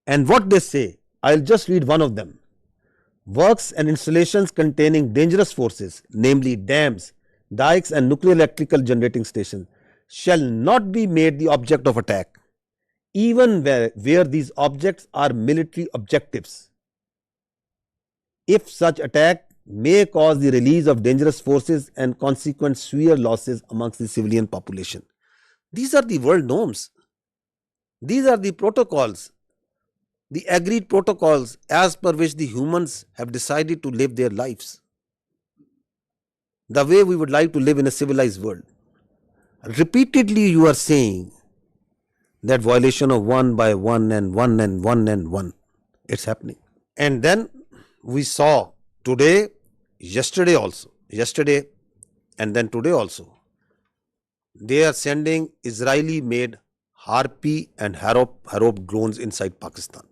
And what they say, I'll just read one of them. Works and installations containing dangerous forces, namely dams, dikes and nuclear electrical generating stations, shall not be made the object of attack, even where these objects are military objectives, if such attack may cause the release of dangerous forces and consequent severe losses amongst the civilian population. These are the world norms. These are the protocols, the agreed protocols as per which the humans have decided to live their lives, the way we would like to live in a civilized world. Repeatedly you are saying that violation of one by one and one and one and one. It's happening. And then we saw today, yesterday and then today also, they are sending Israeli made Harpy and Harop drones inside Pakistan.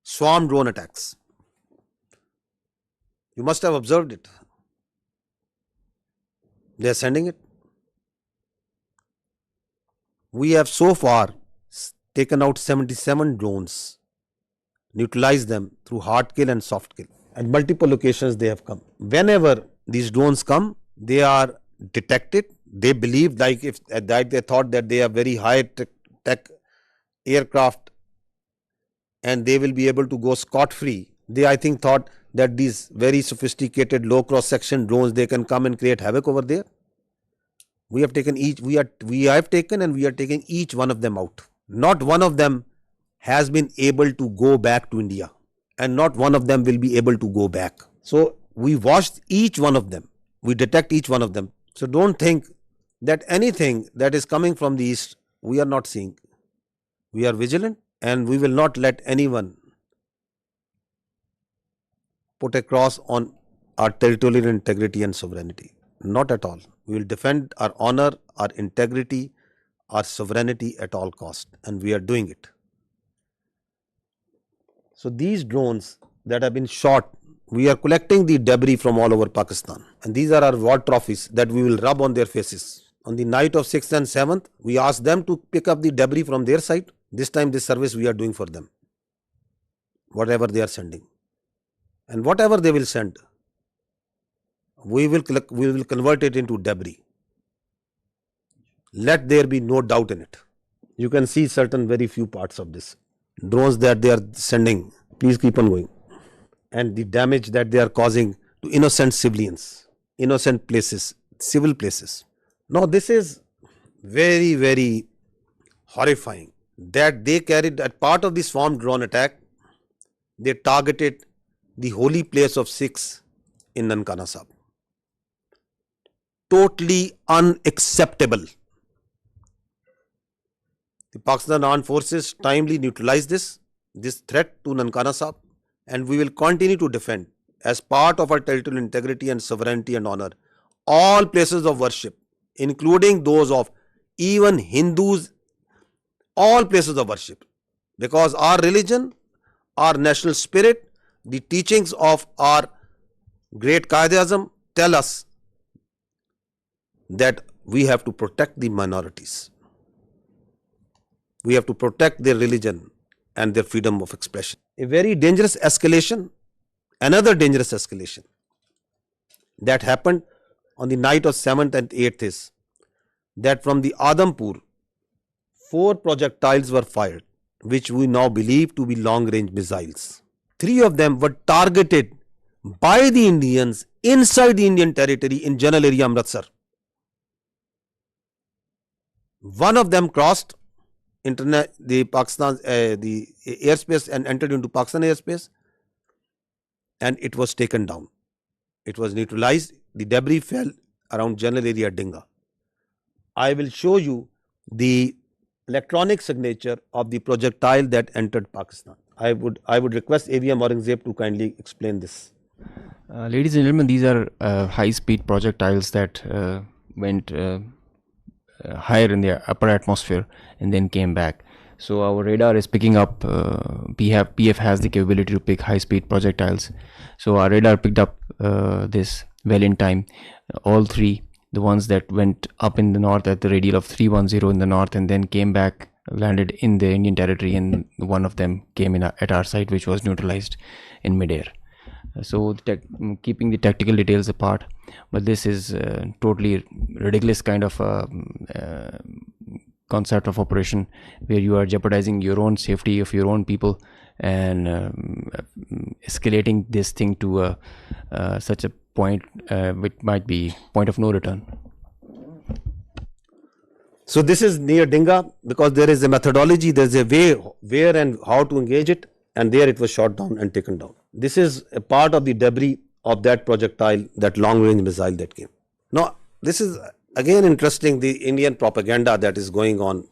Swarm drone attacks. You must have observed it. They are sending it. We have so far taken out 77 drones, neutralized them through hard kill and soft kill. At multiple locations they have come. Whenever these drones come, they are detected. They believe, like if that they thought that they are very high tech aircraft and they will be able to go scot-free. They, I think, thought that these very sophisticated low cross-section drones, they can come and create havoc over there. We have taken each one of them out. Not one of them has been able to go back to India, and not one of them will be able to go back. So we watched each one of them. We detect each one of them. So don't think that anything that is coming from the east, we are not seeing. We are vigilant, and we will not let anyone put a cross on our territorial integrity and sovereignty. Not at all. We will defend our honor, our integrity, our sovereignty at all cost, and we are doing it. So these drones that have been shot, we are collecting the debris from all over Pakistan, and these are our war trophies that we will rub on their faces. On the night of 6th and 7th, we asked them to pick up the debris from their side. This time this service we are doing for them, whatever they are sending. And whatever they will send, we will convert it into debris. Let there be no doubt in it. You can see certain very few parts of this. Drones that they are sending, please keep on going. And the damage that they are causing to innocent civilians, innocent places, civil places. Now this is very, very horrifying that they carried, as part of this swarm drone attack, they targeted the holy place of Sikhs in Nankana Sahib. Totally unacceptable. The Pakistan Armed Forces timely neutralized this threat to Nankana Sahib, and we will continue to defend, as part of our territorial integrity and sovereignty and honor, all places of worship, including those of even Hindus, all places of worship, because our religion, our national spirit, the teachings of our great Qaid-e-Azam tell us that we have to protect the minorities. We have to protect their religion and their freedom of expression. A very dangerous escalation, another dangerous escalation that happened on the night of 7th and 8th is that from the Adampur, 4 projectiles were fired, which we now believe to be long-range missiles. 3 of them were targeted by the Indians inside the Indian territory in general area Amritsar. 1 of them crossed the airspace and entered into Pakistan airspace, and it was taken down. It was neutralized. The debris fell around general area Dinga. I will show you the electronic signature of the projectile that entered Pakistan. I would request AVM Aurangzeb to kindly explain this. Ladies and gentlemen, these are high-speed projectiles that went higher in the upper atmosphere and then came back. So our radar is picking up, PF has the capability to pick high-speed projectiles. So our radar picked up this well in time. All 3, the ones that went up in the north at the radial of 310 in the north and then came back, landed in the Indian territory, and one of them came in at our site, which was neutralized in midair. So keeping the tactical details apart, but this is totally ridiculous kind of concept of operation where you are jeopardizing your own safety of your own people and escalating this thing to such a point which might be point of no return. So this is near Dinga, because there is a methodology, there is a way where and how to engage it, and there it was shot down and taken down. This is a part of the debris of that projectile, that long range missile that came. Now this is again interesting, the Indian propaganda that is going on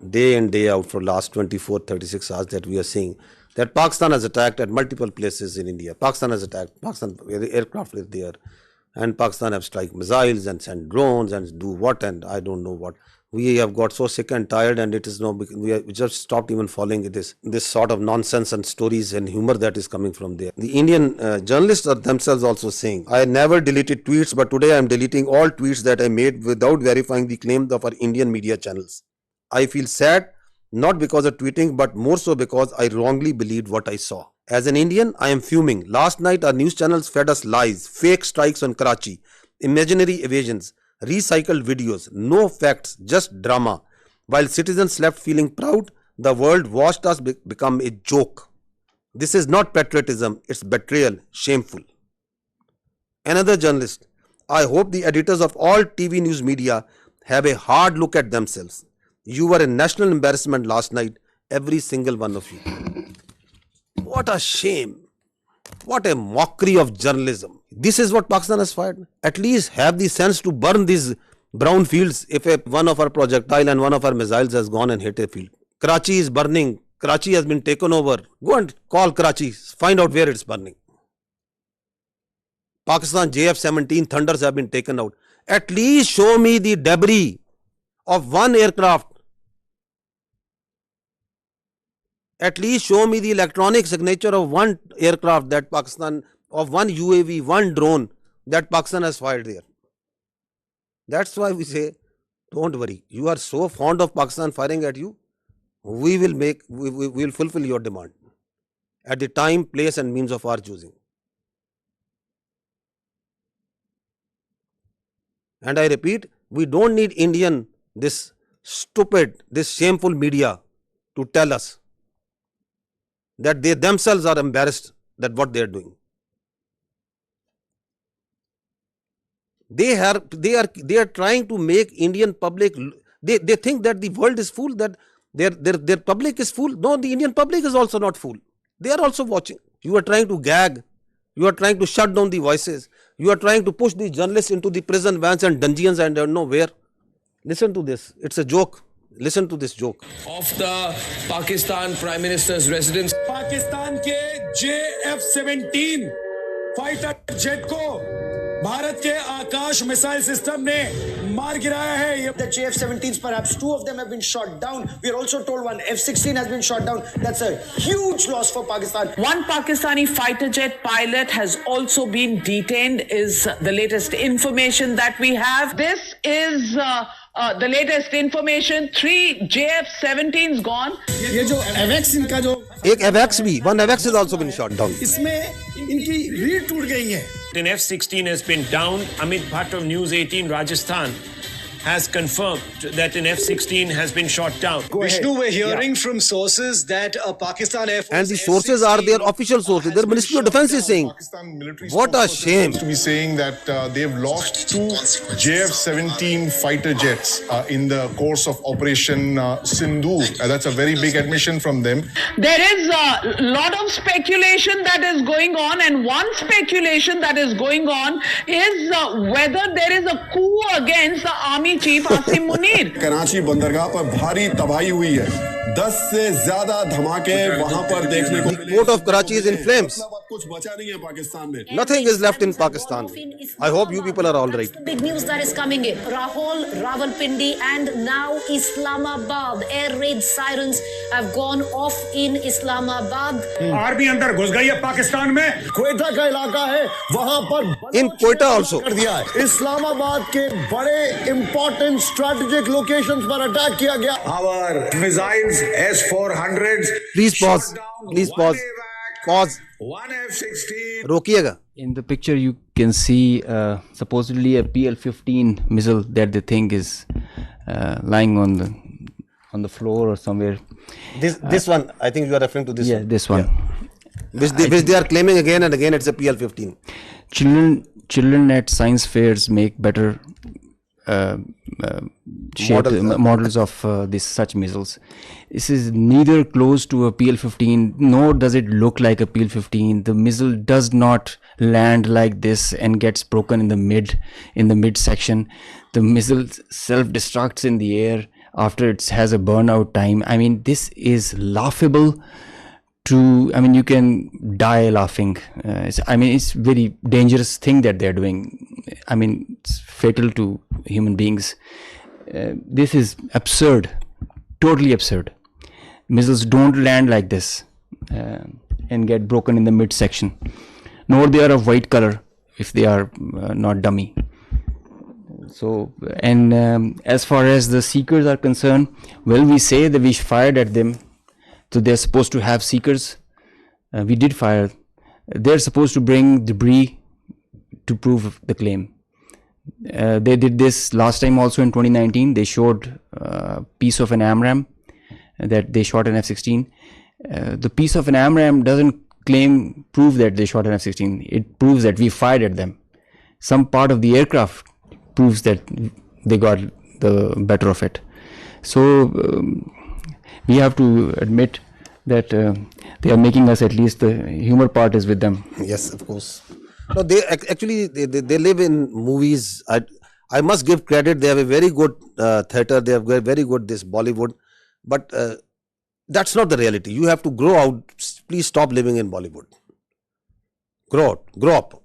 day in day out for last 24-36 hours that we are seeing, that Pakistan has attacked at multiple places in India. Pakistan has attacked, Pakistan aircraft is there, and Pakistan have strike missiles and send drones and do what and I don't know what. We have got so sick and tired, and it is no, we just stopped even following this sort of nonsense and stories and humor that is coming from there. The Indian journalists are themselves also saying, I never deleted tweets, but today I am deleting all tweets that I made without verifying the claims of our Indian media channels. I feel sad, not because of tweeting, but more so because I wrongly believed what I saw. As an Indian, I am fuming. Last night our news channels fed us lies, fake strikes on Karachi, imaginary evasions, recycled videos, no facts, just drama. While citizens slept feeling proud, the world watched us become a joke. This is not patriotism, it's betrayal, shameful. Another journalist, I hope the editors of all TV news media have a hard look at themselves. You were a national embarrassment last night, every single one of you. What a shame. What a mockery of journalism. This is what Pakistan has fired. At least have the sense to burn these brown fields if one of our projectile and one of our missiles has gone and hit a field. Karachi is burning. Karachi has been taken over. Go and call Karachi. Find out where it's burning. Pakistan JF-17 Thunders have been taken out. At least show me the debris of one aircraft. At least show me the electronic signature of one aircraft that Pakistan, of one UAV, one drone that Pakistan has fired there. That's why we say, don't worry. You are so fond of Pakistan firing at you. We will fulfill your demand at the time, place and means of our choosing. And I repeat, we don't need this stupid, this shameful media to tell us that they themselves are embarrassed that what they are doing. They are trying to make Indian public, they think that the world is fool, that their public is fool. No, the Indian public is also not fool. They are also watching. You are trying to gag. You are trying to shut down the voices. You are trying to push the journalists into the prison vans and dungeons and don't know where. Listen to this. It's a joke. Listen to this joke. Of the Pakistan Prime Minister's residence. Pakistan के JF-17 fighter jet को भारत के आकाश missile system ने मार गिराया है. The JF-17s, perhaps 2 of them have been shot down. We are also told one F-16 has been shot down. That's a huge loss for Pakistan. One Pakistani fighter jet pilot has also been detained, is the latest information that we have. This is the latest information. 3 JF-17s gone. ये जो AVAX इनका जो एक AVAX भी, one AVAX has also been shot down. इसमें इनकी read टूट गई है. An F-16 has been down. Amit Bhatt of News 18 Rajasthan has confirmed that an F-16 has been shot down. Vishnu, we're hearing from sources that Pakistan Air Force... And the sources are their official sources. Their Ministry of Defense is saying, what a shame. To be saying that they've lost 2 JF-17 fighter jets in the course of Operation Sindoor. That's a very big admission from them. There is a lot of speculation that is going on, and one speculation that is going on is whether there is a coup against the Army Chief Asim Munir. Karachi बंदरगाह पर भारी तबाही हुई है, 10 से ज्यादा धमाके वहां पर देखने को मिले. The port of Karachi is in flames. कुछ बचा नहीं है पाकिस्तान में. Nothing is left in Pakistan. I hope you people are all right. Big news that is coming in. Rahul, Rawalpindi and now Islamabad. Air raid sirens have gone off in Islamabad. Army अंदर घुस गई है पाकिस्तान में. क्वेटा का इलाका है, वहां पर in Quetta also कर दिया है. इस्लामाबाद के बड़े important strategic locations पर अटैक किया गया. Our missiles S-400s. Please pause. Please pause. Pause. One F-16. रोकिएगा. In the picture you can see supposedly a PL-15 missile that they think is lying on the floor or somewhere. This one, I think you are referring to this one. Yeah, this one. Yeah. Which they are claiming again and again it's a PL-15. Children at science fairs make better models of such missiles. This is neither close to a PL-15 nor does it look like a PL-15. The missile does not land like this and gets broken in the mid section. The missile self-destructs in the air after it has a burnout time. I mean, this is laughable. You can die laughing. It's very dangerous thing that they're doing. It's fatal to human beings. This is absurd, totally absurd. Missiles don't land like this and get broken in the midsection. Nor they are of white color if they are not dummy. So, and as far as the seekers are concerned, well, we say that we fired at them. So they're supposed to have seekers. We did fire. They're supposed to bring debris to prove the claim. They did this last time also in 2019. They showed a piece of an AMRAAM that they shot an F-16. The piece of an AMRAAM doesn't prove that they shot an F-16. It proves that we fired at them. Some part of the aircraft proves that they got the better of it. So we have to admit that they are making us, at least the humor part is with them. Yes, of course. No, they actually live in movies. I must give credit. They have a very good theatre. They have very good this Bollywood. But that's not the reality. You have to grow out. Please stop living in Bollywood. Grow up.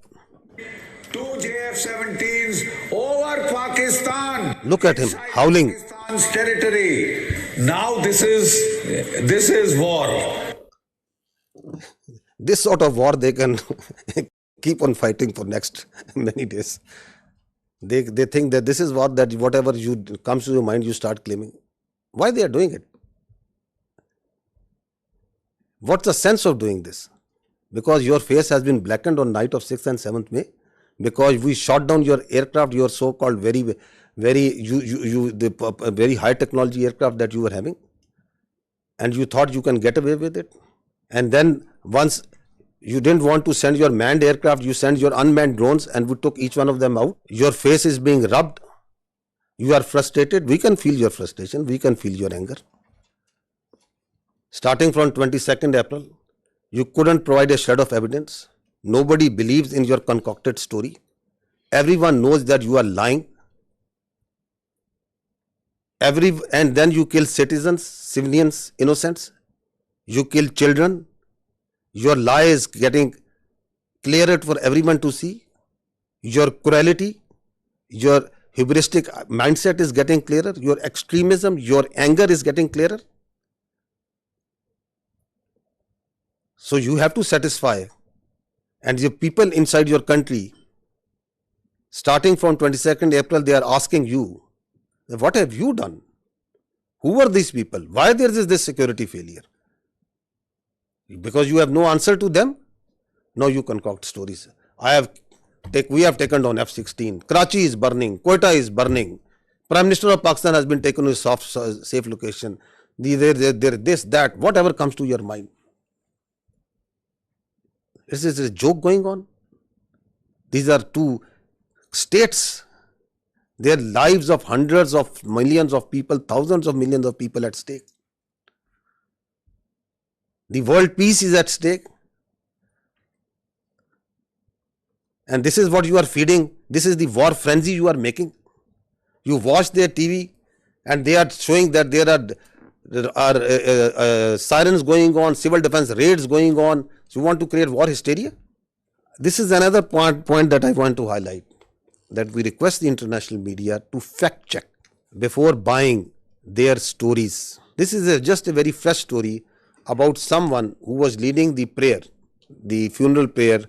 2 JF-17s over Pakistan. Look at him howling. Pakistan's territory. Now this is war. This sort of war they can keep on fighting for next many days. They think that this is war, that whatever comes to your mind you start claiming. Why they are doing it? What's the sense of doing this? Because your face has been blackened on night of 6th and 7th May. Because we shot down your aircraft, your so-called very high technology aircraft that you were having, and you thought you can get away with it. And then once you didn't want to send your manned aircraft, you sent your unmanned drones and we took each one of them out. Your face is being rubbed. You are frustrated. We can feel your frustration. We can feel your anger. Starting from 22nd April, you couldn't provide a shred of evidence. Nobody believes in your concocted story. Everyone knows that you are lying. And then you kill citizens, civilians, innocents. You kill children. Your lie is getting clearer for everyone to see. Your cruelty, your hubristic mindset is getting clearer. Your extremism, your anger is getting clearer. So you have to satisfy. And the people inside your country, starting from 22nd April, they are asking you, what have you done? Who are these people? Why there is this security failure? Because you have no answer to them? No, you concoct stories. We have taken down F-16. Karachi is burning. Quetta is burning. Prime Minister of Pakistan has been taken to a safe location. This, that, whatever comes to your mind. Is a joke going on? These are two states. Their lives of hundreds of millions of people, thousands of millions of people at stake. The world peace is at stake. And this is what you are feeding. This is the war frenzy you are making. You watch their TV and they are showing that there are sirens going on, civil defense raids going on. So you want to create war hysteria? This is another point that I want to highlight, that we request the international media to fact check before buying their stories. This is just a very fresh story about someone who was leading the prayer, the funeral prayer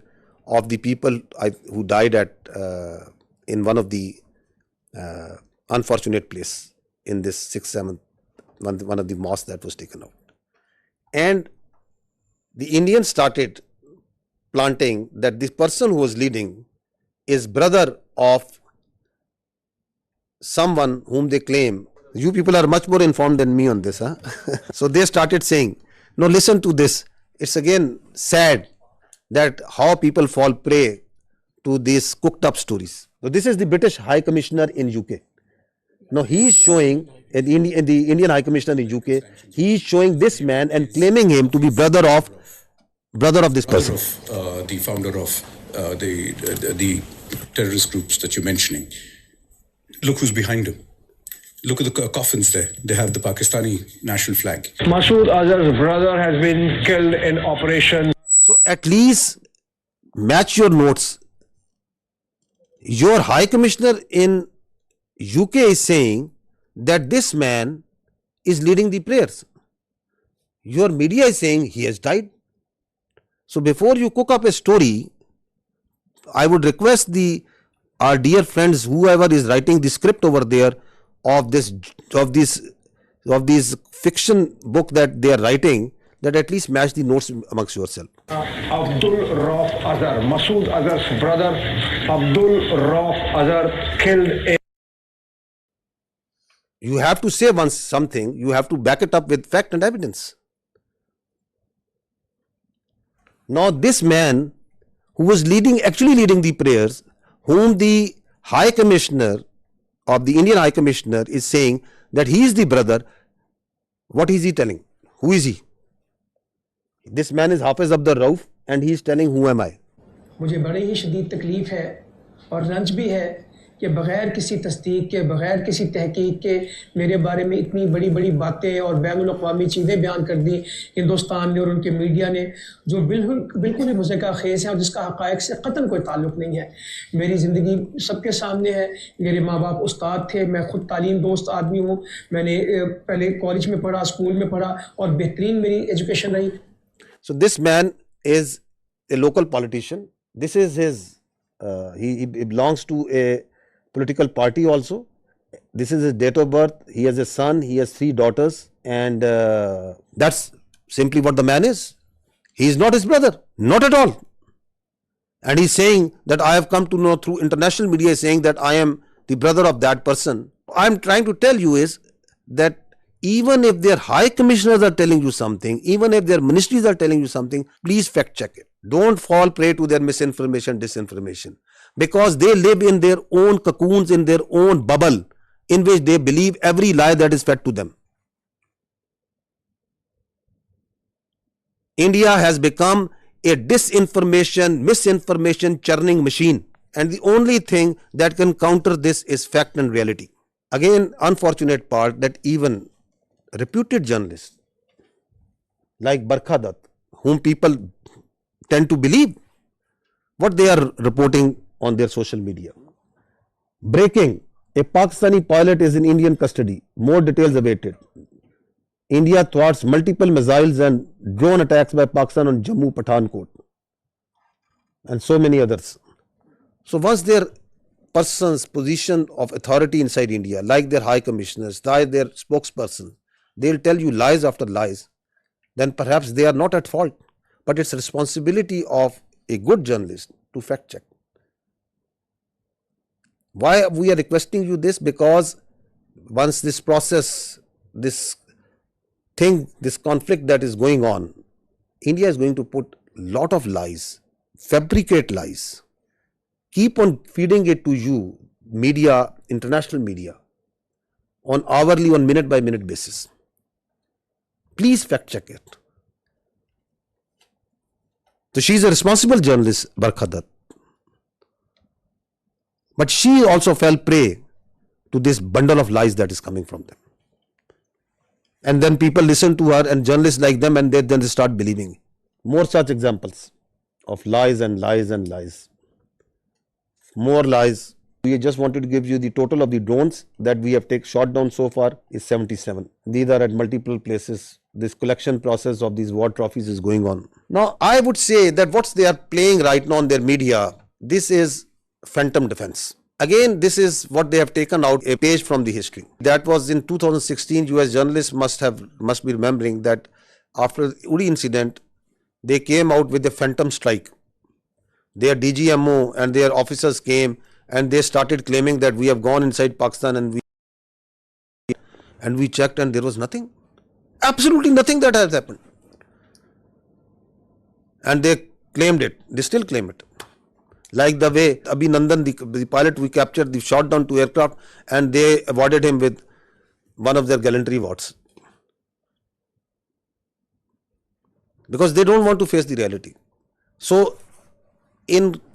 of the people who died in one of the unfortunate place in this 6th, 7th, one of the mosques that was taken out. And the Indians started planting that this person who was leading is brother of someone whom they claim. You people are much more informed than me on this, huh? So they started saying, no, listen to this. It's again sad that how people fall prey to these cooked up stories. So this is the British High Commissioner in UK. Now he is showing, the Indian High Commissioner in UK, he is showing this man and claiming him to be brother of this person. The founder of the terrorist groups that you're mentioning. Look who's behind him. Look at the coffins there. They have the Pakistani national flag. Masood Azhar's brother has been killed in operation. So at least match your notes. Your High Commissioner in UK is saying that this man is leading the prayers. Your media is saying he has died. So before you cook up a story, I would request our dear friends, whoever is writing the script over there of these fiction book that they are writing, that at least match the notes amongst yourself. Abdul Rauf Azhar, Masood Azhar's brother, Abdul Rauf Azhar killed in. You have to say once something, you have to back it up with fact and evidence. Now this man who was actually leading the prayers, whom the High Commissioner of the Indian High Commissioner is saying that he is the brother, what is he telling? Who is he? This man is Hafiz Abdul Rauf and he is telling who am I? मुझे बड़ी ही शदीद तकलीफ है और रंज भी है कि बग़ैर किसी तस्दीक के, बग़ैर किसी तहकीक के मेरे बारे में इतनी बड़ी बड़ी बातें और बैनुल अक़वामी चीज़ें बयान कर दी हिंदुस्तान ने और उनके मीडिया ने, जो बिल्कुल ही मुज़क्का खेज़ है और जिसका हक़ाइक़ से क़तन कोई ताल्लुक़ नहीं है। मेरी ज़िंदगी सबके सामने है। मेरे माँ बाप उस्ताद थे, मैं ख़ुद तालीम दोस्त आदमी हूँ। मैंने पहले कॉलेज में पढ़ा, स्कूल में पढ़ा और बेहतरीन मेरी एजुकेशन रही। So this man is a local politician. This is his, he belongs to a political party also. This is his date of birth. He has a son, he has 3 daughters, and that's simply what the man is. He is not his brother, not at all. And he's saying that I have come to know through international media, saying that I am the brother of that person. I'm trying to tell you is that even if their high commissioners are telling you something, even if their ministries are telling you something, please fact check it. Don't fall prey to their misinformation, disinformation, because they live in their own cocoons, in their own bubble, in which they believe every lie that is fed to them. India has become a disinformation, misinformation churning machine, and the only thing that can counter this is fact and reality. Again, unfortunate part that even reputed journalists like Barkha Dutt, whom people tend to believe what they are reporting on their social media. Breaking: a Pakistani pilot is in Indian custody. More details awaited. India thwarts multiple missiles and drone attacks by Pakistan on Jammu, Pathankot, and so many others. So once their person's position of authority inside India, like their high commissioners, like their spokesperson, they'll tell you lies after lies, then perhaps they are not at fault. But it's responsibility of a good journalist to fact check. Why we are requesting you this? Because once this process, this thing, this conflict that is going on, India is going to put lot of lies, fabricate lies, keep on feeding it to you, media, international media, on hourly, on minute by minute basis. Please fact check it. So she is a responsible journalist, Barkhadat. But she also fell prey to this bundle of lies that is coming from them. And then people listen to her and journalists like them, and then they start believing. More such examples of lies and lies and lies. More lies. We just wanted to give you the total of the drones that we have shot down so far is 77. These are at multiple places. This collection process of these war trophies is going on. Now, I would say that what they are playing right now on their media, this is phantom defense. Again, this is what they have taken out a page from the history. That was in 2016. US journalists must be remembering that after the Uri incident, they came out with a phantom strike. Their DGMO and their officers came and they started claiming that we have gone inside Pakistan and we checked and there was nothing. Absolutely nothing that has happened. And they claimed it. They still claim it. Like the way Abhinandan, the pilot we captured, they shot down 2 aircraft and they awarded him with one of their gallantry awards. Because they don't want to face the reality. So,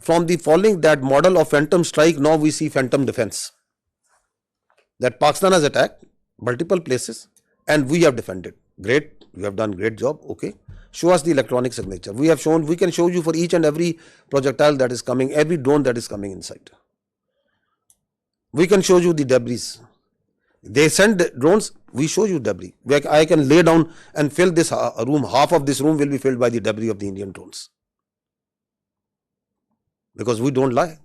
from the following that model of phantom strike, now we see phantom defense. That Pakistan has attacked multiple places and we have defended. Great, you have done great job, okay. Show us the electronic signature. We can show you for each and every projectile that is coming, every drone that is coming inside. We can show you the debris. They send drones, we show you debris. I can lay down and fill this room. Half of this room will be filled by the debris of the Indian drones. Because we don't lie.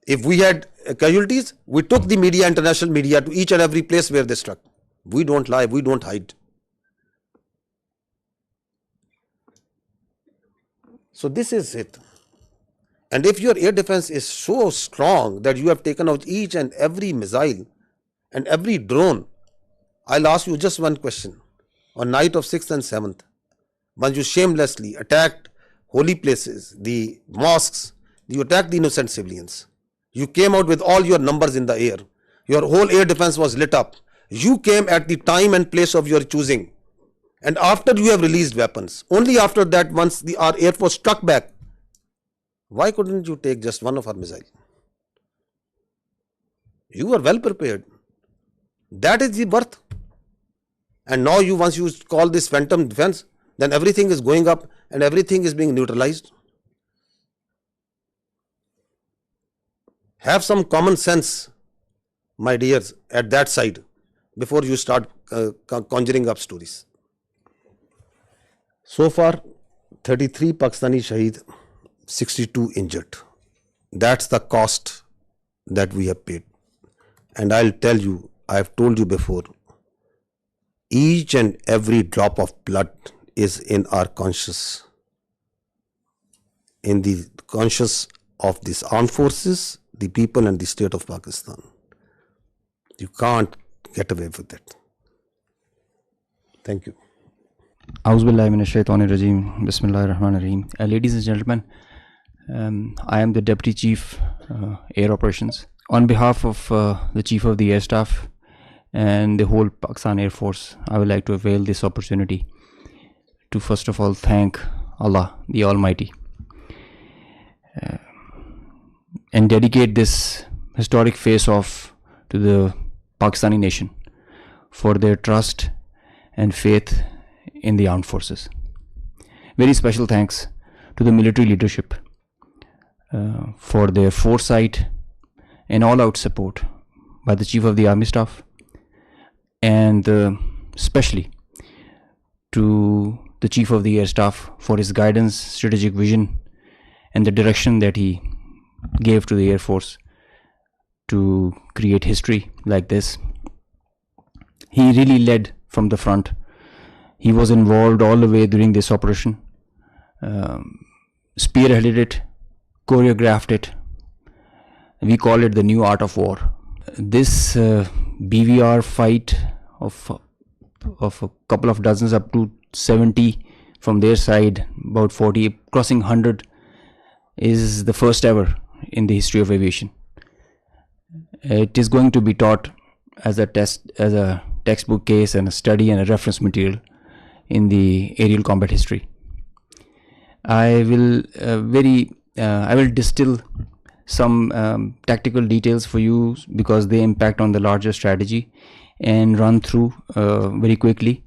If we had casualties, we took the media, international media, to each and every place where they struck. We don't lie, we don't hide. So this is it. And if your air defense is so strong that you have taken out each and every missile and every drone, I'll ask you just one question. On night of 6th and 7th, once you shamelessly attacked holy places, the mosques, you attacked the innocent civilians. You came out with all your numbers in the air. Your whole air defense was lit up. You came at the time and place of your choosing. And after you have released weapons, only after that, once our air force struck back, why couldn't you take just one of our missiles? You were well prepared. That is the worth. And now once you call this phantom defense, then everything is going up and everything is being neutralized. Have some common sense, my dears, at that side before you start conjuring up stories. So far, 33 Pakistani Shaheed, 62 injured. That's the cost that we have paid. And I'll tell you, I have told you before, each and every drop of blood is in our conscience, in the conscience of these armed forces, the people and the state of Pakistan. You can't get away with it. Thank you. Auzubillahi minash shaitanir rajeem. Bismillahir rahmanir rahim. Ladies and gentlemen, I am the Deputy Chief Air Operations. On behalf of the Chief of the Air Staff and the whole Pakistan Air Force, I would like to avail this opportunity to first of all thank Allah, the Almighty, and dedicate this historic face-off to the Pakistani nation for their trust and faith in the armed forces. Very special thanks to the military leadership for their foresight and all-out support by the Chief of the Army Staff, and especially to the Chief of the Air Staff for his guidance, strategic vision, and the direction that he gave to the Air Force to create history like this. He really led from the front. He was involved all the way during this operation, spearheaded it, choreographed it, We call it the new art of war. This BVR fight of a couple of dozens up to 70 from their side, about 40, crossing 100, is the first ever in the history of aviation. It is going to be taught as a textbook case and a study and a reference material in the aerial combat history. I will distill some tactical details for you because they impact on the larger strategy, and run through very quickly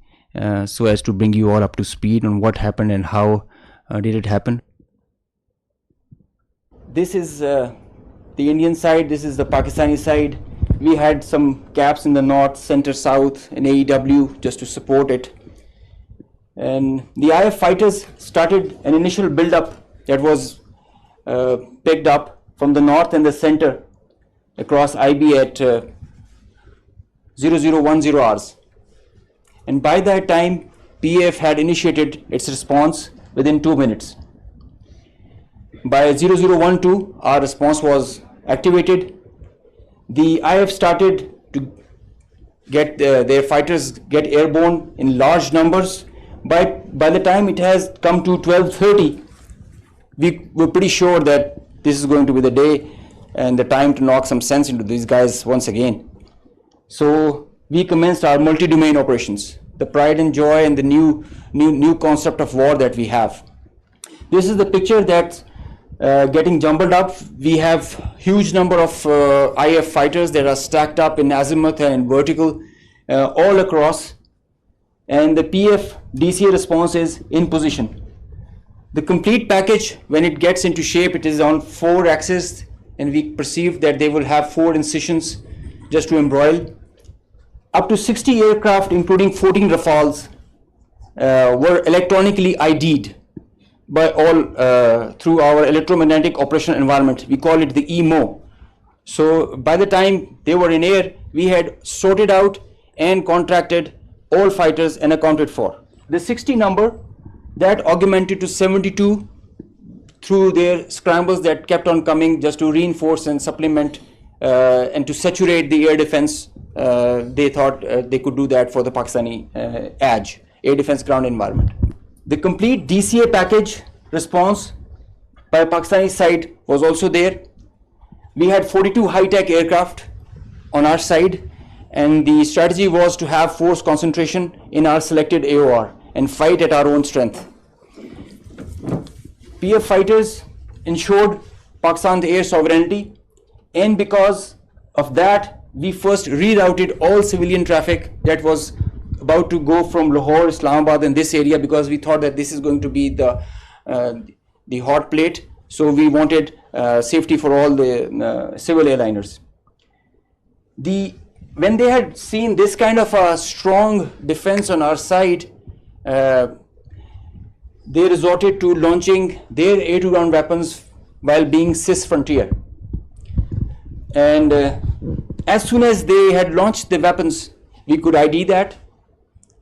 so as to bring you all up to speed on what happened and how did it happen. This is the Indian side, this is the Pakistani side. We had some gaps in the north, center, south, and AEW just to support it. And the IF fighters started an initial build-up that was picked up from the north and the center across IB at 0010 hours. And by that time, PAF had initiated its response within 2 minutes. By 0012, our response was activated. The IF started to get their fighters get airborne in large numbers. By the time it has come to 12:30, we were pretty sure that this is going to be the day and the time to knock some sense into these guys once again. So we commenced our multi-domain operations, the pride and joy and the new concept of war that we have. This is the picture that's getting jumbled up. We have huge number of IF fighters that are stacked up in azimuth and in vertical all across, and the PF DCA response is in position. The complete package, when it gets into shape, it is on 4 axes, and we perceive that they will have 4 incisions just to embroil. Up to 60 aircraft, including 14 Rafales, were electronically ID'd by all through our electromagnetic operational environment. We call it the EMO. So by the time they were in air, we had sorted out and contracted all fighters and accounted for. The 60 number, that augmented to 72 through their scrambles that kept on coming just to reinforce and supplement and to saturate the air defense. They thought they could do that for the Pakistani ADG, air defense ground environment. The complete DCA package response by Pakistani side was also there. We had 42 high-tech aircraft on our side, and the strategy was to have force concentration in our selected AOR and fight at our own strength. PF fighters ensured Pakistan's air sovereignty, and because of that, we first rerouted all civilian traffic that was about to go from Lahore, Islamabad, and this area, because we thought that this is going to be the hot plate. So we wanted safety for all the civil airliners. When they had seen this kind of a strong defense on our side, they resorted to launching their air-to-ground weapons while being cis frontier. And as soon as they had launched the weapons, we could ID that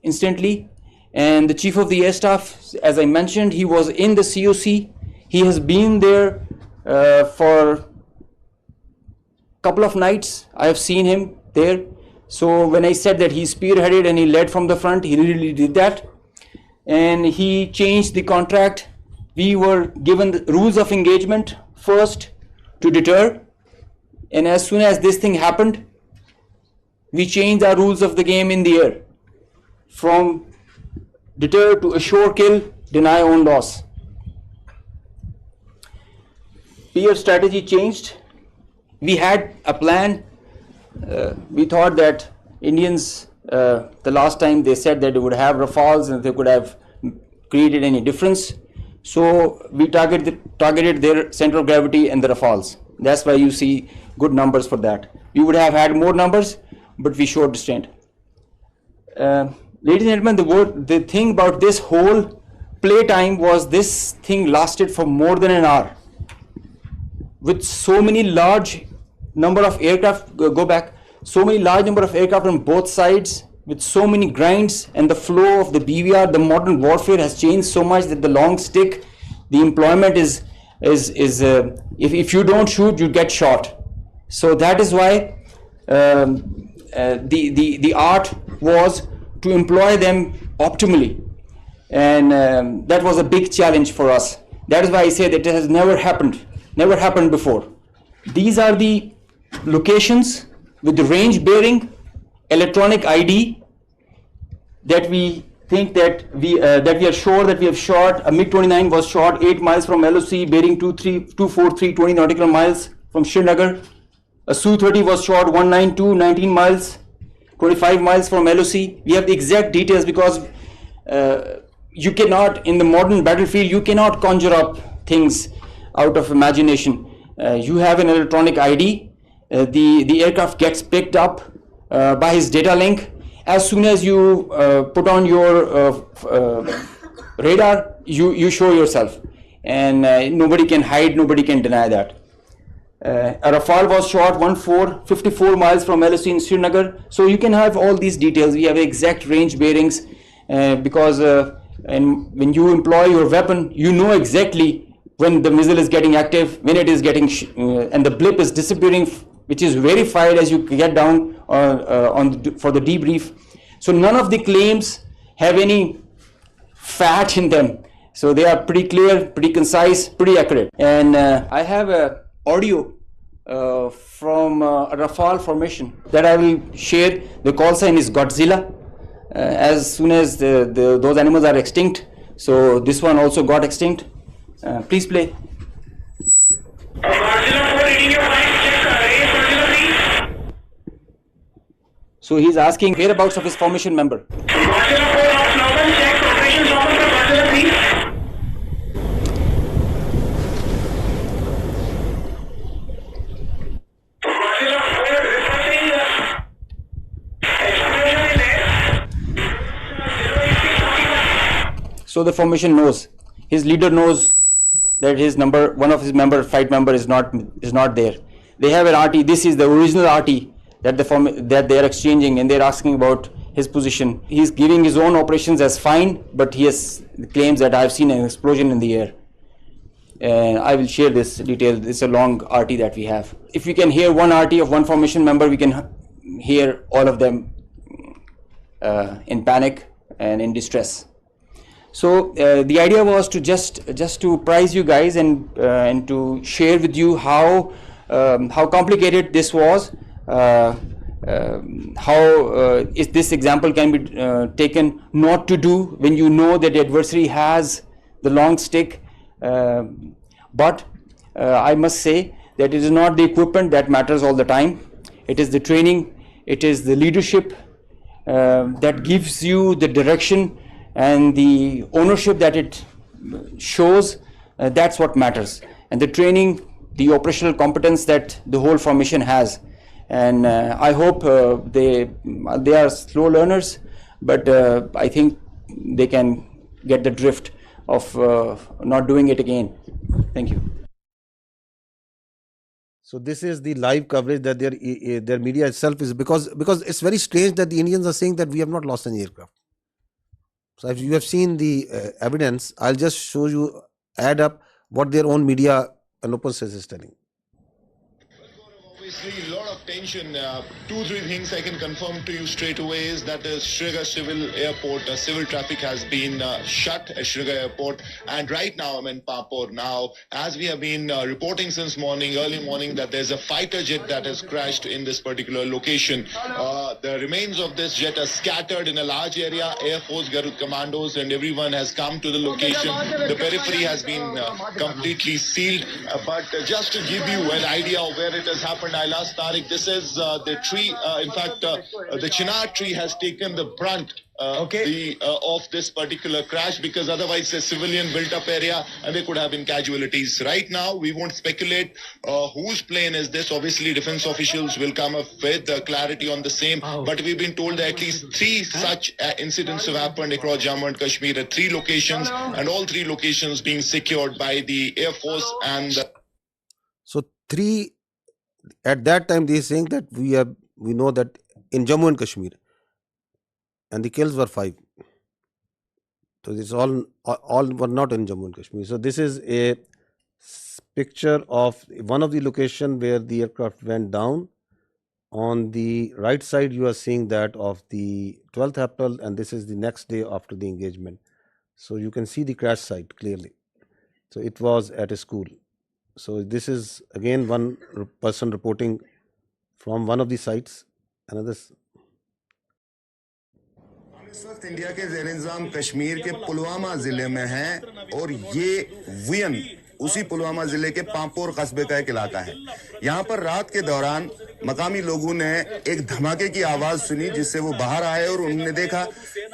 instantly. And the chief of the air staff, as I mentioned, he was in the COC. He has been there for a couple of nights. I have seen him there. So when I said that he spearheaded and he led from the front, he really did that. And he changed the contract. We were given the rules of engagement first to deter. And as soon as this thing happened, we changed our rules of the game in the air from deter to assure kill, deny own loss. PF strategy changed. We had a plan. We thought that Indians, the last time they said that they would have Rafales and they could have created any difference. So we targeted their center of gravity and the Rafales. That's why you see good numbers for that. We would have had more numbers, but we showed restraint. Ladies and gentlemen, the thing about this whole play time was this thing lasted for more than an hour. With so many large number of aircraft, so many large number of aircraft on both sides, with so many grinds, and the flow of the BVR, the modern warfare has changed so much that the long stick, the employment is if you don't shoot, you get shot. So that is why the art was to employ them optimally, and that was a big challenge for us. That is why I say that it has never happened before. These are the locations with the range bearing, electronic ID, that we think that we are sure that we have shot. A MiG-29 was shot 8 miles from LOC, bearing 24320 nautical miles from Srinagar. A Su-30 was shot 192 miles, 25 miles from LOC. We have the exact details because you cannot, in the modern battlefield, you cannot conjure up things out of imagination. You have an electronic ID. The aircraft gets picked up by his data link. As soon as you put on your radar, you show yourself, and nobody can hide, nobody can deny that. A Rafale was shot 54 miles from LOC in Srinagar. So you can have all these details. We have exact range bearings because and when you employ your weapon, you know exactly when the missile is getting active, when it is getting and the blip is disappearing, which is verified as you get down for the debrief. So none of the claims have any fat in them. So they are pretty clear, pretty concise, pretty accurate. And I have a audio from a Rafale formation that I will share. The call sign is Godzilla. As soon as those animals are extinct, so this one also got extinct. Please play. So he's asking whereabouts of his formation member. So the formation knows, his leader knows that his number, one of his flight member is not there. They have an RT. This is the original RT that they are exchanging, and they're asking about his position. He's giving his own operations as fine, but he has claims that I've seen an explosion in the air. And I will share this detail. It's a long RT that we have. If we can hear one RT of one formation member, we can hear all of them in panic and in distress. So the idea was to just to prize you guys and to share with you how complicated this was, how this example can be taken not to do when you know that the adversary has the long stick. But I must say that it is not the equipment that matters all the time. It is the training, it is the leadership that gives you the direction and the ownership that it shows. That's what matters, and the training, the operational competence that the whole formation has. And I hope they are slow learners, but I think they can get the drift of not doing it again. Thank you. So this is the live coverage that their media itself is, because it's very strange that the Indians are saying that we have not lost any aircraft. So if you have seen the evidence, I'll just show you, add up what their own media and open source is telling. Obviously, a lot of tension. 2-3 things I can confirm to you straight away is that the Srinagar Civil Airport, civil traffic has been shut at Srinagar Airport. And right now, I'm in Papur. Now, as we have been reporting since early morning, that there's a fighter jet that has crashed in this particular location. The remains of this jet are scattered in a large area. Air Force Garud commandos and everyone has come to the location. The periphery has been completely sealed. But just to give you an idea of where it has happened, I'll ask Tariq. This is the tree. In fact, the chinar tree has taken the brunt of this particular crash, because otherwise it's a civilian built-up area and there could have been casualties. Right now, we won't speculate whose plane is this. Obviously, defense officials will come up with clarity on the same. But we've been told that at least 3 such incidents have happened across Jammu and Kashmir at 3 locations, and all 3 locations being secured by the Air Force and. So 3. At that time, they are saying that we know that in Jammu and Kashmir, and the kills were 5. So this all were not in Jammu and Kashmir. So this is a picture of one of the location where the aircraft went down. On the right side, you are seeing that of the 12th April, and this is the next day after the engagement. So you can see the crash site clearly. So it was at a school. So this is again one person reporting from one of the sites. Another. इस वक्त India के ज़ेर इंतज़ाम कश्मीर के पुलवामा ज़िले में हैं और ये वियन उसी पुलवामा ज़िले के पांपोर कस्बे का एक इलाका है। यहाँ पर रात के दौरान मकामी लोगों ने एक धमाके की आवाज़ सुनी, जिससे वो बाहर आए और उन्होंने देखा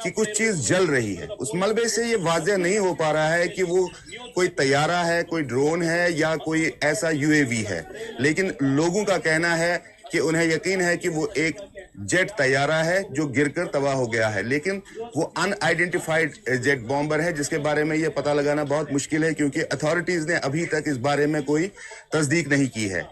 कि कुछ चीज़ जल रही है। उस मलबे से ये वाज़ेह नहीं हो पा रहा है कि वो कोई तैयारा है, कोई ड्रोन है या कोई ऐसा यूएवी है, लेकिन लोगों का कहना है कि उन्हें यकीन है कि वो एक जेट तैयारा है जो गिरकर तबाह हो गया है, लेकिन वो अनआइडेंटिफाइड जेट बॉम्बर है जिसके बारे में ये पता लगाना बहुत मुश्किल है, क्योंकि अथॉरिटीज ने अभी तक इस बारे में कोई तस्दीक नहीं की है।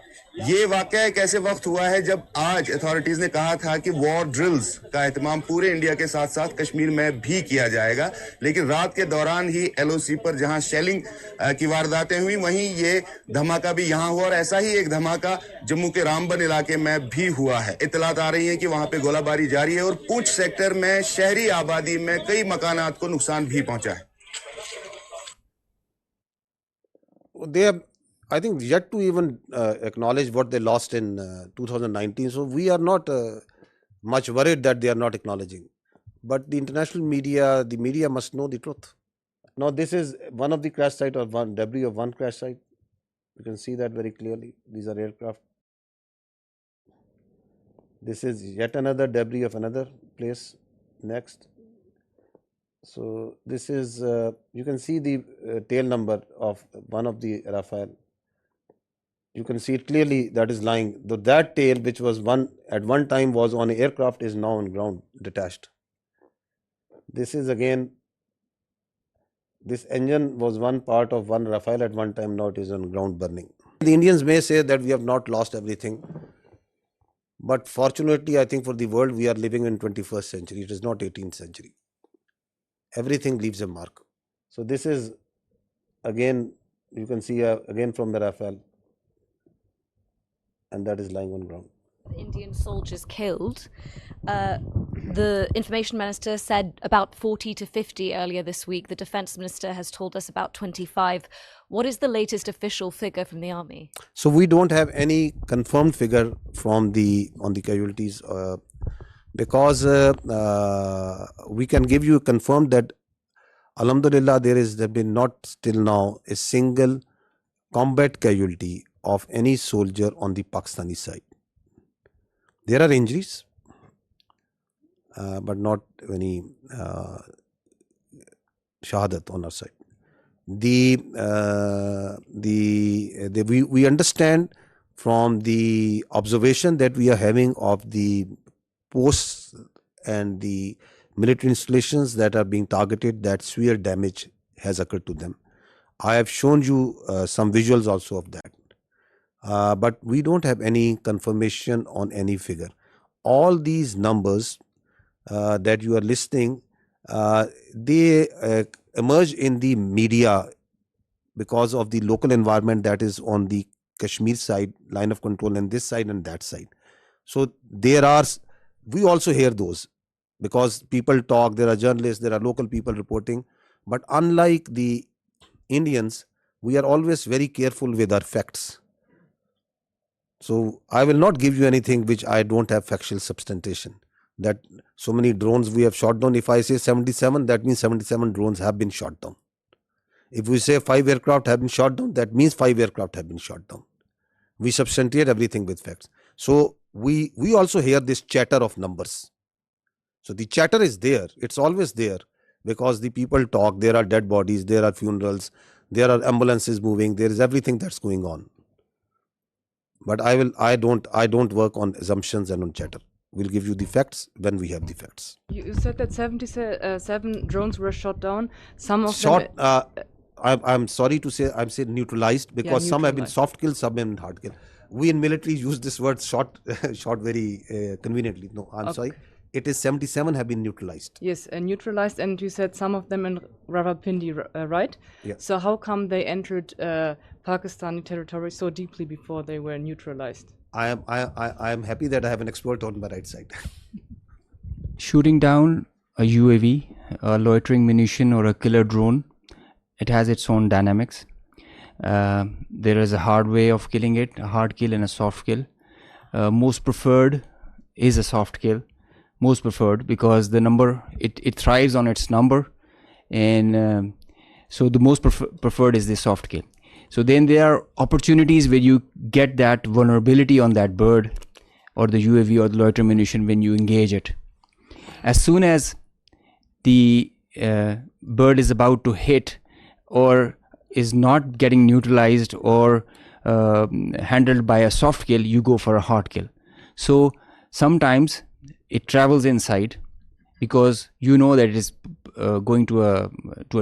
ये वाकया एक ऐसे वक्त हुआ है जब आज अथॉरिटीज ने कहा था कि वॉर ड्रिल्स का एहतमाम पूरे इंडिया के साथ साथ कश्मीर में भी किया जाएगा, लेकिन रात के दौरान ही एलओसी पर जहां शेलिंग की वारदातें हुई, वहीं ये धमाका भी यहां हुआ और ऐसा ही एक धमाका जम्मू के रामबन इलाके में भी हुआ है। इत्तलात आ रही है कि वहां पे गोलाबारी जारी है और पूंछ सेक्टर में शहरी आबादी में कई मकानात को नुकसान भी पहुंचा है। I think yet to even acknowledge what they lost in 2019. So we are not much worried that they are not acknowledging. But the international media, the media must know the truth. Now this is one of the crash site or one debris of one crash site. You can see that very clearly. These are aircraft. This is yet another debris of another place. Next. So this is, you can see the tail number of one of the Rafale. You can see it clearly that is lying. That tail, which was at one time was on an aircraft, is now on ground, detached. This is again, this engine was one part of one Rafale at one time, now it is on ground burning. The Indians may say that we have not lost everything, but fortunately, I think for the world, we are living in 21st century. It is not 18th century. Everything leaves a mark. So this is again, you can see again from the Rafale. And that is lying on ground. Indian soldiers killed. The information minister said about 40 to 50 earlier this week. The defense minister has told us about 25. What is the latest official figure from the army? So we don't have any confirmed figure on the casualties because we can give you confirmed that alhamdulillah there has been not still now a single combat casualty of any soldier on the Pakistani side. There are injuries, but not any shahadat on our side. We understand from the observation that we are having of the posts and the military installations that are being targeted, that severe damage has occurred to them. I have shown you some visuals also of that. But we don't have any confirmation on any figure. All these numbers that you are listing, they emerge in the media because of the local environment that is on the Kashmir side, line of control, and this side and that side. So we also hear those because people talk, there are journalists, there are local people reporting. But unlike the Indians, we are always very careful with our facts. So I will not give you anything which I don't have factual substantiation. That so many drones we have shot down. If I say 77, that means 77 drones have been shot down. If we say 5 aircraft have been shot down, that means 5 aircraft have been shot down. We substantiate everything with facts. So we also hear this chatter of numbers. So the chatter is there. It's always there because the people talk. There are dead bodies. There are funerals. There are ambulances moving. There is everything that's going on. But I don't work on assumptions and on chatter. We'll give you the facts when we have the facts. You said that 77 drones were shot down. Some of them... I'm sorry to say, I'm saying neutralized because some have been soft killed, some have been hard killed. We in military use this word shot very conveniently. No, I'm sorry. it is 77 have been neutralized. Yes, neutralized, and you said some of them in Rawalpindi, right? Yeah. So how come they entered Pakistani territory so deeply before they were neutralized? I am happy that I have an expert on my right side. Shooting down a UAV, a loitering munition, or a killer drone, it has its own dynamics. There is a hard way of killing it, a hard kill and a soft kill. Most preferred is a soft kill. Most preferred because the number, it thrives on its number, and so the most preferred is the soft kill. So then there are opportunities where you get that vulnerability on that bird or the UAV or the loitering munition when you engage it. As soon as the bird is about to hit or is not getting neutralized or handled by a soft kill, you go for a hard kill. So sometimes it travels inside because you know that it is going to a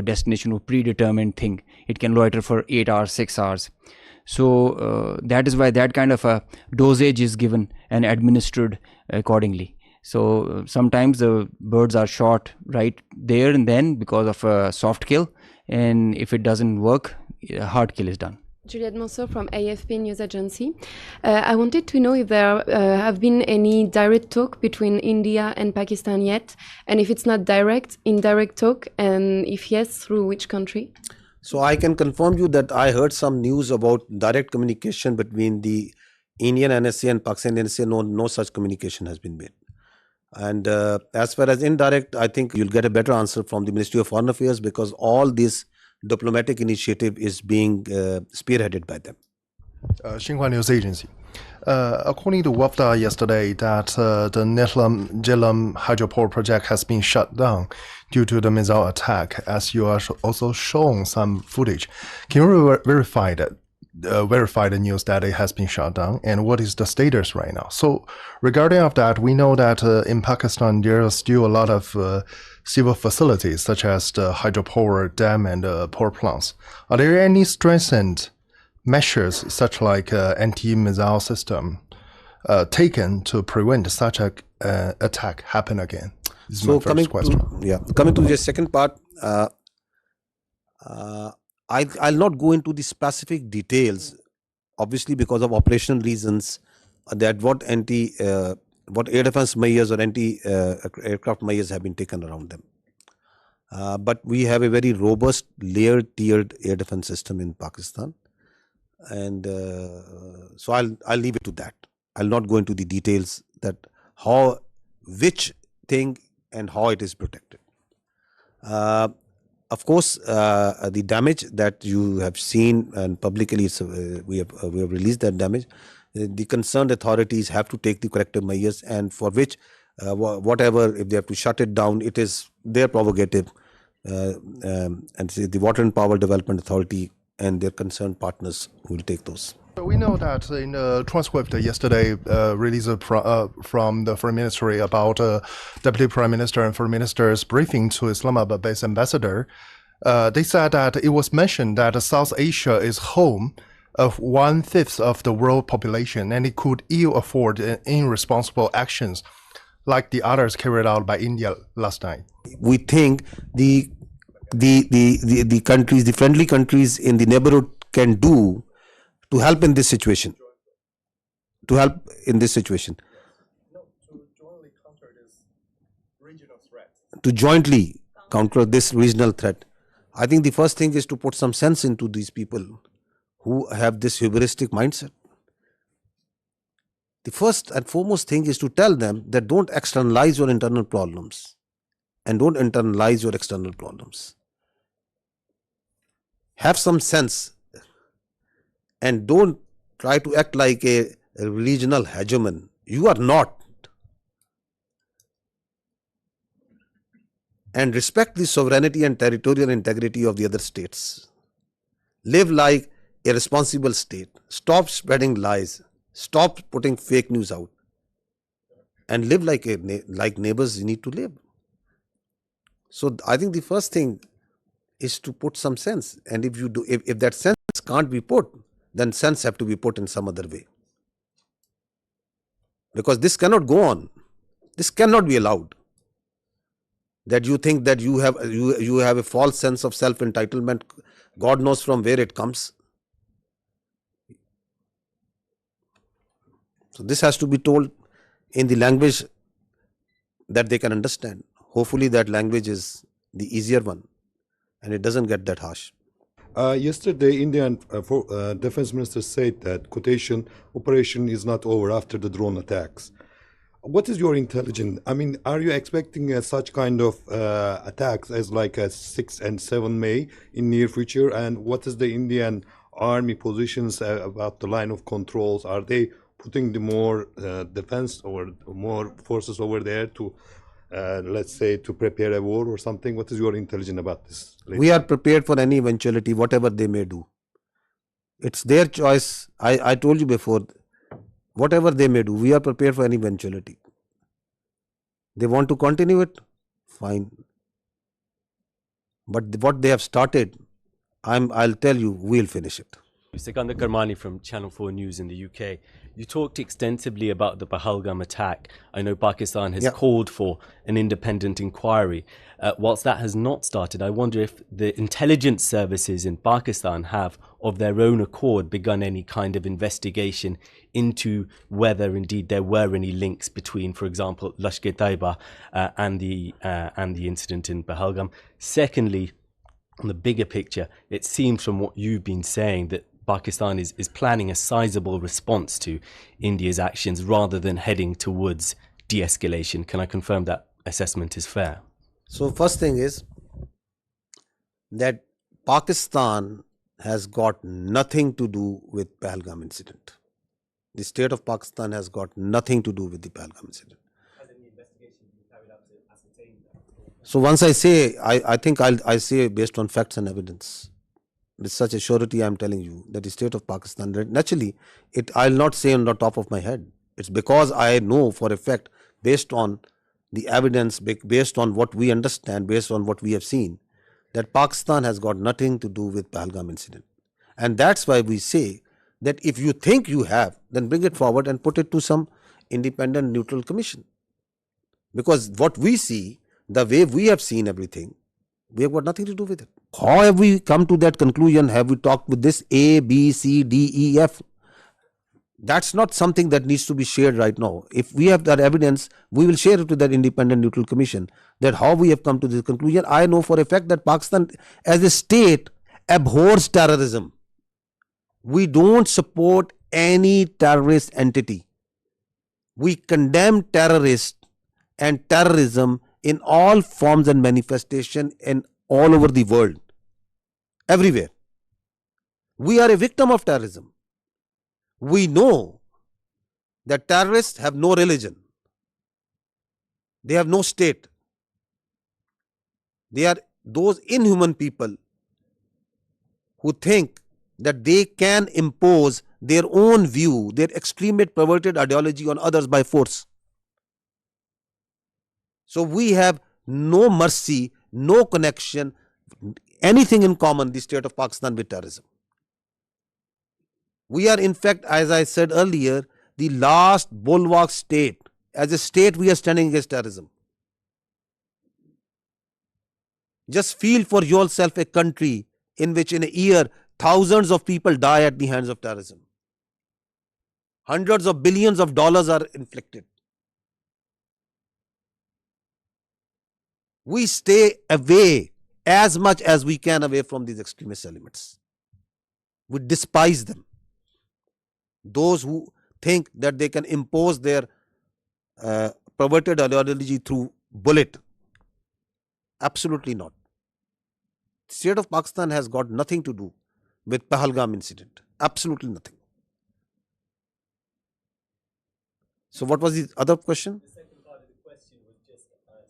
destination or predetermined thing. It can loiter for 8 hours, 6 hours. So that is why that kind of a dosage is given and administered accordingly. So sometimes the birds are shot right there and then because of a soft kill, and if it doesn't work, a hard kill is done. Juliette Mansour from AFP News Agency. I wanted to know if there have been any direct talk between India and Pakistan yet, and if it's not direct, indirect talk, and if yes, through which country? So I can confirm you that I heard some news about direct communication between the Indian NSA and Pakistan NSA. No such communication has been made. And as far as indirect, I think you'll get a better answer from the Ministry of Foreign Affairs because all this diplomatic initiative is being spearheaded by them. Xinhua News Agency. According to WAFDA yesterday, that the Netlum hydropower project has been shut down due to the missile attack, as you are also shown some footage. Can you verify the news that it has been shut down, and what is the status right now? So regarding of that, we know that in Pakistan there are still a lot of civil facilities such as the hydropower dam and power plants. Are there any strengthened measures such like anti-missile system taken to prevent such a attack happen again? This is my first question. Coming to the second part, I'll not go into the specific details, obviously because of operational reasons, that what air defense measures or anti-aircraft measures have been taken around them. But we have a very robust layered tiered air defense system in Pakistan. And so I'll leave it to that. I'll not go into the details that which thing and how it is protected. Of course, the damage that you have seen and publicly we have released that damage. The concerned authorities have to take the corrective measures, and for which whatever, if they have to shut it down, it is their prerogative, and the Water and Power Development Authority and their concerned partners will take those. We know that in the transcript yesterday released from the Foreign Ministry about Deputy Prime Minister and Foreign Minister's briefing to Islamabad-based ambassador, they said that it was mentioned that South Asia is home of 1/5 of the world population, and it could ill afford irresponsible actions like the others carried out by India last night. We think the countries, the friendly countries in the neighborhood can do to help in this situation. To jointly counter this regional threat. I think the first thing is to put some sense into these people who have this hubristic mindset. The first and foremost thing is to tell them that don't externalize your internal problems and don't internalize your external problems. Have some sense and don't try to act like a regional hegemon. You are not. And respect the sovereignty and territorial integrity of the other states. Live like a responsible state. Stop spreading lies. Stop putting fake news out. And live like neighbors you need to live. So I think the first thing is to put some sense. And if that sense can't be put, then sense have to be put in some other way. Because this cannot go on. This cannot be allowed. That you think that you have a false sense of self-entitlement. God knows from where it comes. So this has to be told in the language that they can understand. Hopefully that language is the easier one and it doesn't get that harsh. Yesterday, Indian Defense Minister said that quotation operation is not over after the drone attacks. What is your intelligence? I mean, are you expecting such kind of attacks as like a 6 and 7 May in near future? And what is the Indian army positions about the line of controls? Are they putting the more defense or more forces over there to, let's say, to prepare a war or something? What is your intelligence about this? We are prepared for any eventuality, whatever they may do. It's their choice. I told you before, whatever they may do, we are prepared for any eventuality. They want to continue it, fine. But what they have started, I'll tell you, we'll finish it. Sikandar Karmani from Channel 4 News in the UK. You talked extensively about the Pahalgam attack. I know Pakistan has called for an independent inquiry. Whilst that has not started, I wonder if the intelligence services in Pakistan have, of their own accord, begun any kind of investigation into whether indeed there were any links between, for example, Lashkar-e-Taiba and the incident in Pahalgam. Secondly, on the bigger picture, it seems from what you've been saying that Pakistan is planning a sizable response to India's actions rather than heading towards de-escalation. Can I confirm that assessment is fair? So first thing is that Pakistan has got nothing to do with Pahalgam incident. The state of Pakistan has got nothing to do with the Pahalgam incident. Has any investigation been carried out to ascertain that? So once I say, I think I say based on facts and evidence. With such a surety, I am telling you that the state of Pakistan, naturally, I'll not say on the top of my head. It's because I know for a fact, based on the evidence, based on what we understand, based on what we have seen, that Pakistan has got nothing to do with Pahalgam incident. And that's why we say that if you think you have, then bring it forward and put it to some independent neutral commission. Because what we see, the way we have seen everything, we have got nothing to do with it. How have we come to that conclusion? Have we talked with this A, B, C, D, E, F? That's not something that needs to be shared right now. If we have that evidence, we will share it with that independent neutral commission, that how we have come to this conclusion. I know for a fact that Pakistan as a state abhors terrorism. We don't support any terrorist entity. We condemn terrorists and terrorism in all forms and manifestation and all over the world, everywhere. We are a victim of terrorism. We know that terrorists have no religion. They have no state. They are those inhuman people who think that they can impose their own view, their extremist perverted ideology on others by force. So we have no mercy, no connection, anything in common, the state of Pakistan, with terrorism. We are, in fact, as I said earlier, the last bulwark state. As a state, we are standing against terrorism. Just feel for yourself a country in which in a year thousands of people die at the hands of terrorism. Hundreds of billions of dollars are inflicted. We stay away as much as we can away from these extremist elements. We despise them. Those who think that they can impose their perverted ideology through bullet. Absolutely not. The state of Pakistan has got nothing to do with Pahalgam incident. Absolutely nothing. So what was the other question? The second part of the question was just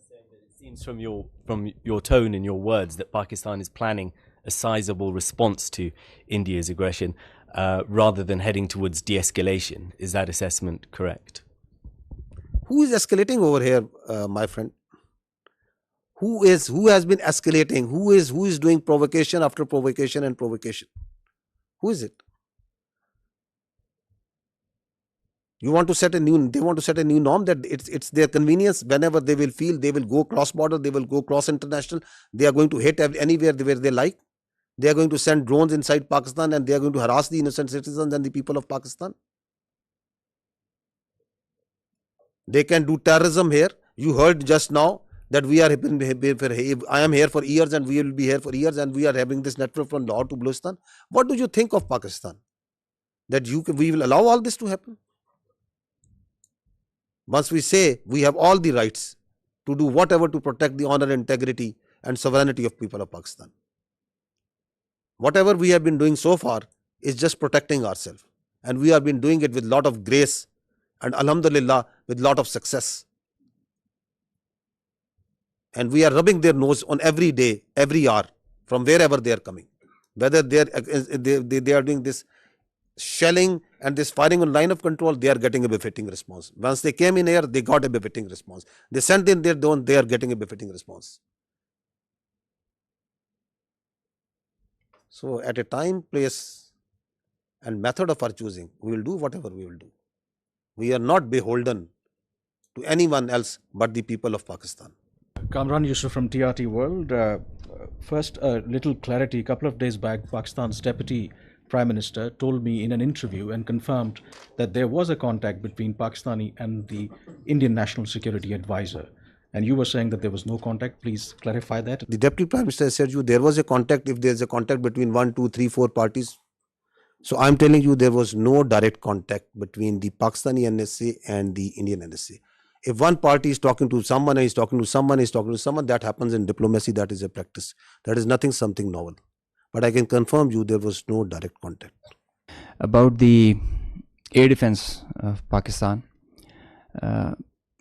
saying that it seems from your tone and your words that Pakistan is planning a sizable response to India's aggression rather than heading towards de-escalation. Is that assessment correct? Who is escalating over here, my friend? Who has been escalating? Who is doing provocation after provocation and provocation? Who is it? They want to set a new norm that it's their convenience. Whenever they will feel, they will go cross border, they will go cross international. They are going to hit anywhere where they like. They are going to send drones inside Pakistan and they are going to harass the innocent citizens and the people of Pakistan. They can do terrorism here. You heard just now that I am here for years and we will be here for years and we are having this network from Lahore to Baluchistan. What do you think of Pakistan? That we will allow all this to happen? Once we say we have all the rights to do whatever to protect the honor, integrity and sovereignty of people of Pakistan. Whatever we have been doing so far is just protecting ourselves. And we have been doing it with lot of grace and alhamdulillah with lot of success. And we are rubbing their nose on every day, every hour, from wherever they are coming. Whether they are doing this shelling and this firing on line of control, they are getting a befitting response. Once they came in here, they got a befitting response. They sent in their drone, they are getting a befitting response. So at a time, place and method of our choosing, we will do whatever we will do. We are not beholden to anyone else but the people of Pakistan. Kamran Yusuf from TRT World. First, a little clarity. A couple of days back, Pakistan's Deputy Prime Minister told me in an interview and confirmed that there was a contact between Pakistani and the Indian National Security Advisor. And you were saying that there was no contact. Please clarify that. The Deputy Prime Minister said there was a contact. If there is a contact between 1, 2, 3, 4 parties. So I am telling you there was no direct contact between the Pakistani NSA and the Indian NSA. If one party is talking to someone, and is talking to someone, that happens in diplomacy. That is a practice. That is something novel. But I can confirm you there was no direct contact. About the air defense of Pakistan,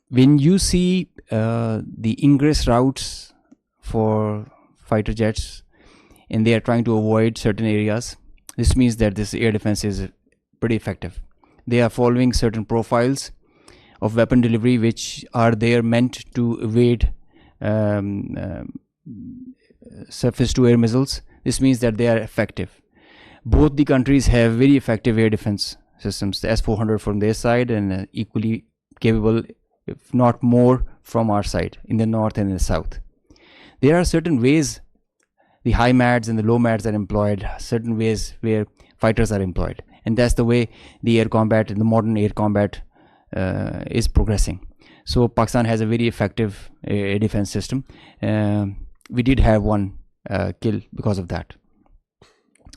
when you see the ingress routes for fighter jets and they are trying to avoid certain areas, this means that this air defense is pretty effective. They are following certain profiles of weapon delivery which are there meant to evade surface to air missiles. This means that they are effective. Both the countries have very effective air defense systems, the S-400 from their side and equally capable, if not more, from our side in the north and in the south. There are certain ways the high MADs and the low MADs are employed, certain ways where fighters are employed, and that's the way the air combat and the modern air combat is progressing. So Pakistan has a very effective air defense system. We did have one kill because of that,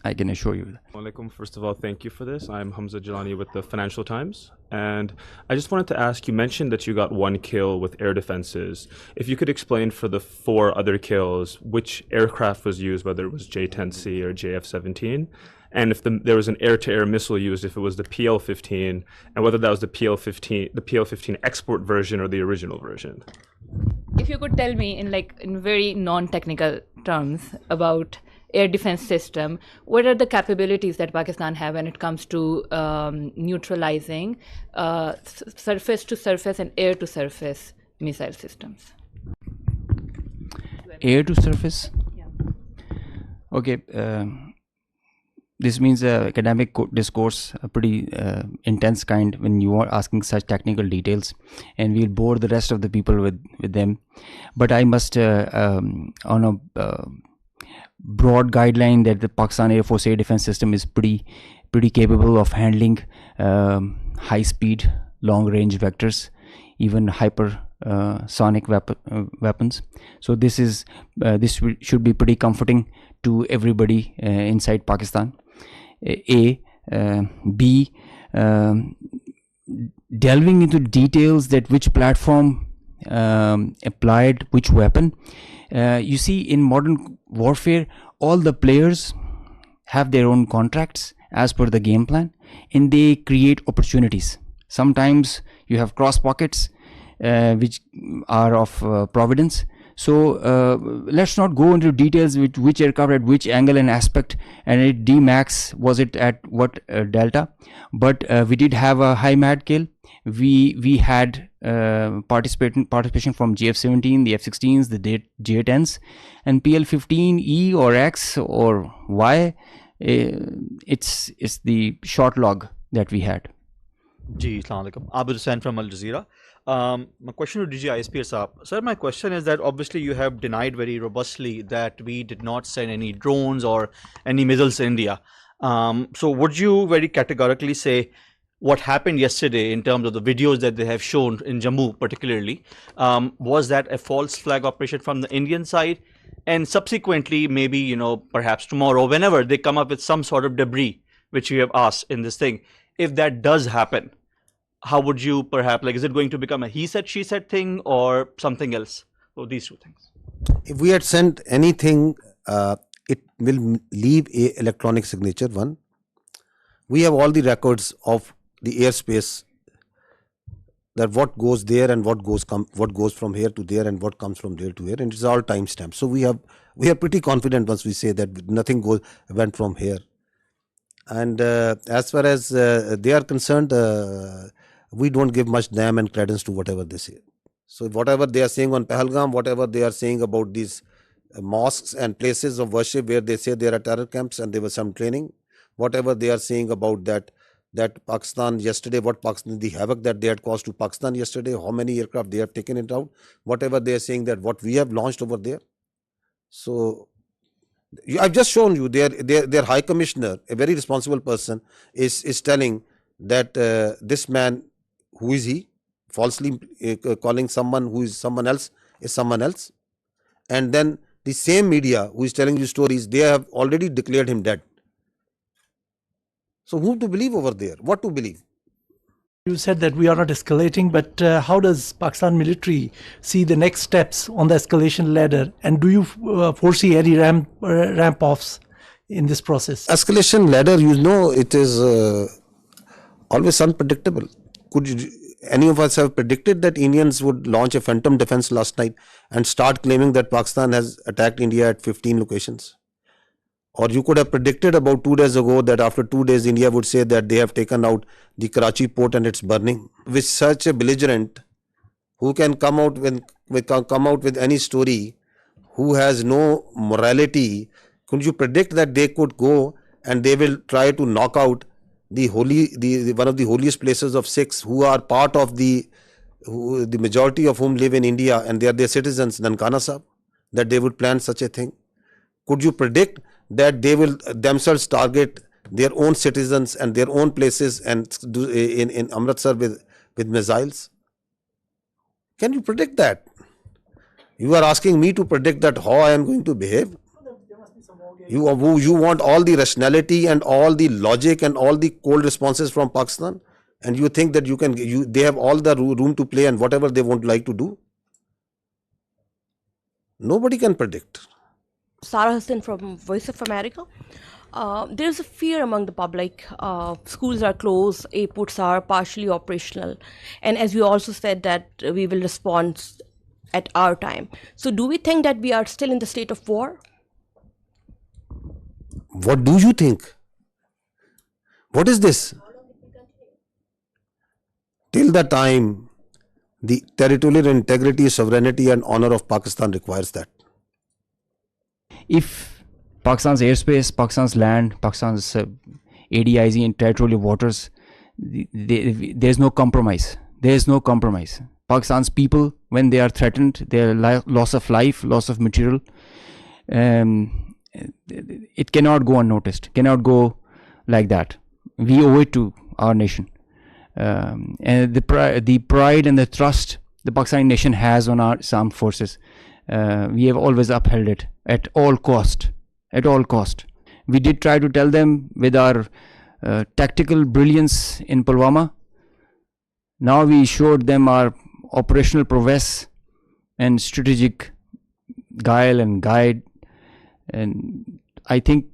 I can assure you. Alaikum. First of all, thank you for this. I'm Hamza Jalani with the Financial Times. And I just wanted to ask, you mentioned that you got one kill with air defenses. If you could explain for the 4 other kills, which aircraft was used, whether it was J-10C or JF-17, and if there was an air-to-air missile used, if it was the PL-15, and whether that was the PL-15 export version or the original version. If you could tell me in very non-technical terms about air defense system, what are the capabilities that Pakistan have when it comes to neutralizing surface to surface and air to surface missile systems? Air to surface? Yeah. Okay. This means academic discourse, a pretty intense kind when you are asking such technical details, and we'll bore the rest of the people with them. But I must, on a broad guideline, that the Pakistan Air Force air defense system is pretty capable of handling high speed, long range vectors, even hypersonic weapons. So this should be pretty comforting to everybody inside Pakistan. B, delving into details that which platform applied which weapon. You see, in modern warfare, all the players have their own contracts as per the game plan, and they create opportunities. Sometimes you have cross pockets which are of providence. So let's not go into details with which aircraft at which angle and aspect, and at D max was it at what delta. But we did have a high MAD kill. We had participation from JF-17, the F-16s, the J-10s, and PL-15E or X or Y. It's the short log that we had. Ji, Assalamu alaikum. Abid Hussain from Al Jazeera. My question to DG ISPR Saab. Sir, my question is that obviously you have denied very robustly that we did not send any drones or any missiles to India. So would you very categorically say what happened yesterday in terms of the videos that they have shown in Jammu particularly, was that a false flag operation from the Indian side? And subsequently, maybe, you know, perhaps tomorrow, whenever they come up with some sort of debris, which you have asked in this thing, if that does happen, how would you perhaps, like, is it going to become a he said, she said thing or something else? So these two things. If we had sent anything, it will leave a electronic signature, one. We have all the records of the airspace, that what goes there and what goes from here to there and what comes from there to here, and it's all time stamped. So we are pretty confident once we say that nothing went from here. And as far as they are concerned, we don't give much damn and credence to whatever they say. So whatever they are saying on Pahalgam, whatever they are saying about these mosques and places of worship where they say there are terror camps and there was some training, whatever they are saying about that Pakistan yesterday, the havoc that they had caused to Pakistan yesterday, how many aircraft they have taken it out, whatever they are saying that what we have launched over there. So I've just shown you their High Commissioner, a very responsible person, is telling that this man, who is he, falsely calling someone who is someone else is someone else. And then the same media who is telling you stories, they have already declared him dead. So whom to believe over there? What to believe? You said that we are not escalating, but how does Pakistan military see the next steps on the escalation ladder? And do you foresee any ramp-offs in this process? Escalation ladder, you know, it is always unpredictable. Could any of us have predicted that Indians would launch a phantom defense last night and start claiming that Pakistan has attacked India at 15 locations? Or you could have predicted about 2 days ago that after 2 days India would say that they have taken out the Karachi port and it's burning. With such a belligerent who can come out with any story, who has no morality, could you predict that they could go and they will try to knock out the one of the holiest places of Sikhs, who are part of the majority of whom live in India and they are their citizens, Nankana Sahib, that they would plan such a thing? Could you predict that they will themselves target their own citizens and their own places and do in Amritsar with missiles? Can you predict that? You are asking me to predict that how I am going to behave? You want all the rationality and all the logic and all the cold responses from Pakistan, and you think that they have all the room to play and whatever they won't like to do? Nobody can predict. Sarah Hassan from Voice of America. There's a fear among the public. Schools are closed, airports are partially operational, and as you also said that we will respond at our time. So do we think that we are still in the state of war? What do you think? What is this? Till the time the territorial integrity, sovereignty and honor of Pakistan requires that. If Pakistan's airspace, Pakistan's land, Pakistan's ADIZ and territorial waters, there's no compromise. There's no compromise. Pakistan's people, when they are threatened, their loss of life, loss of material, it cannot go unnoticed, cannot go like that. We owe it to our nation. And the pride and the trust the Pakistani nation has on our armed forces, we have always upheld it at all cost. At all cost. We did try to tell them with our tactical brilliance in Pulwama. Now we showed them our operational prowess and strategic guile and guide, and I think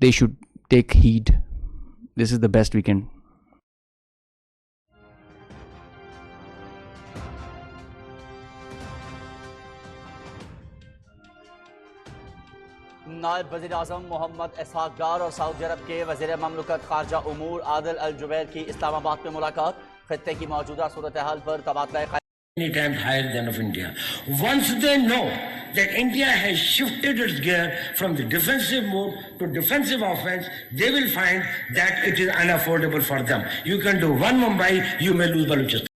they should take heed. This is the best we can. नायब वज़ीर आज़म मोहम्मद इसहाक डार और Saudi अरब के वज़ीर ममलकत खारजा उमूर आदिल अल जुबैर की इस्लामाबाद में मुलाकात, खित्ते की मौजूदा सूरत हाल पर तबादला many times higher than of India. Once they know that India has shifted its gear from the defensive mode to defensive offense, they will find that it is unaffordable for them. You can do one Mumbai, you may lose Balochistan.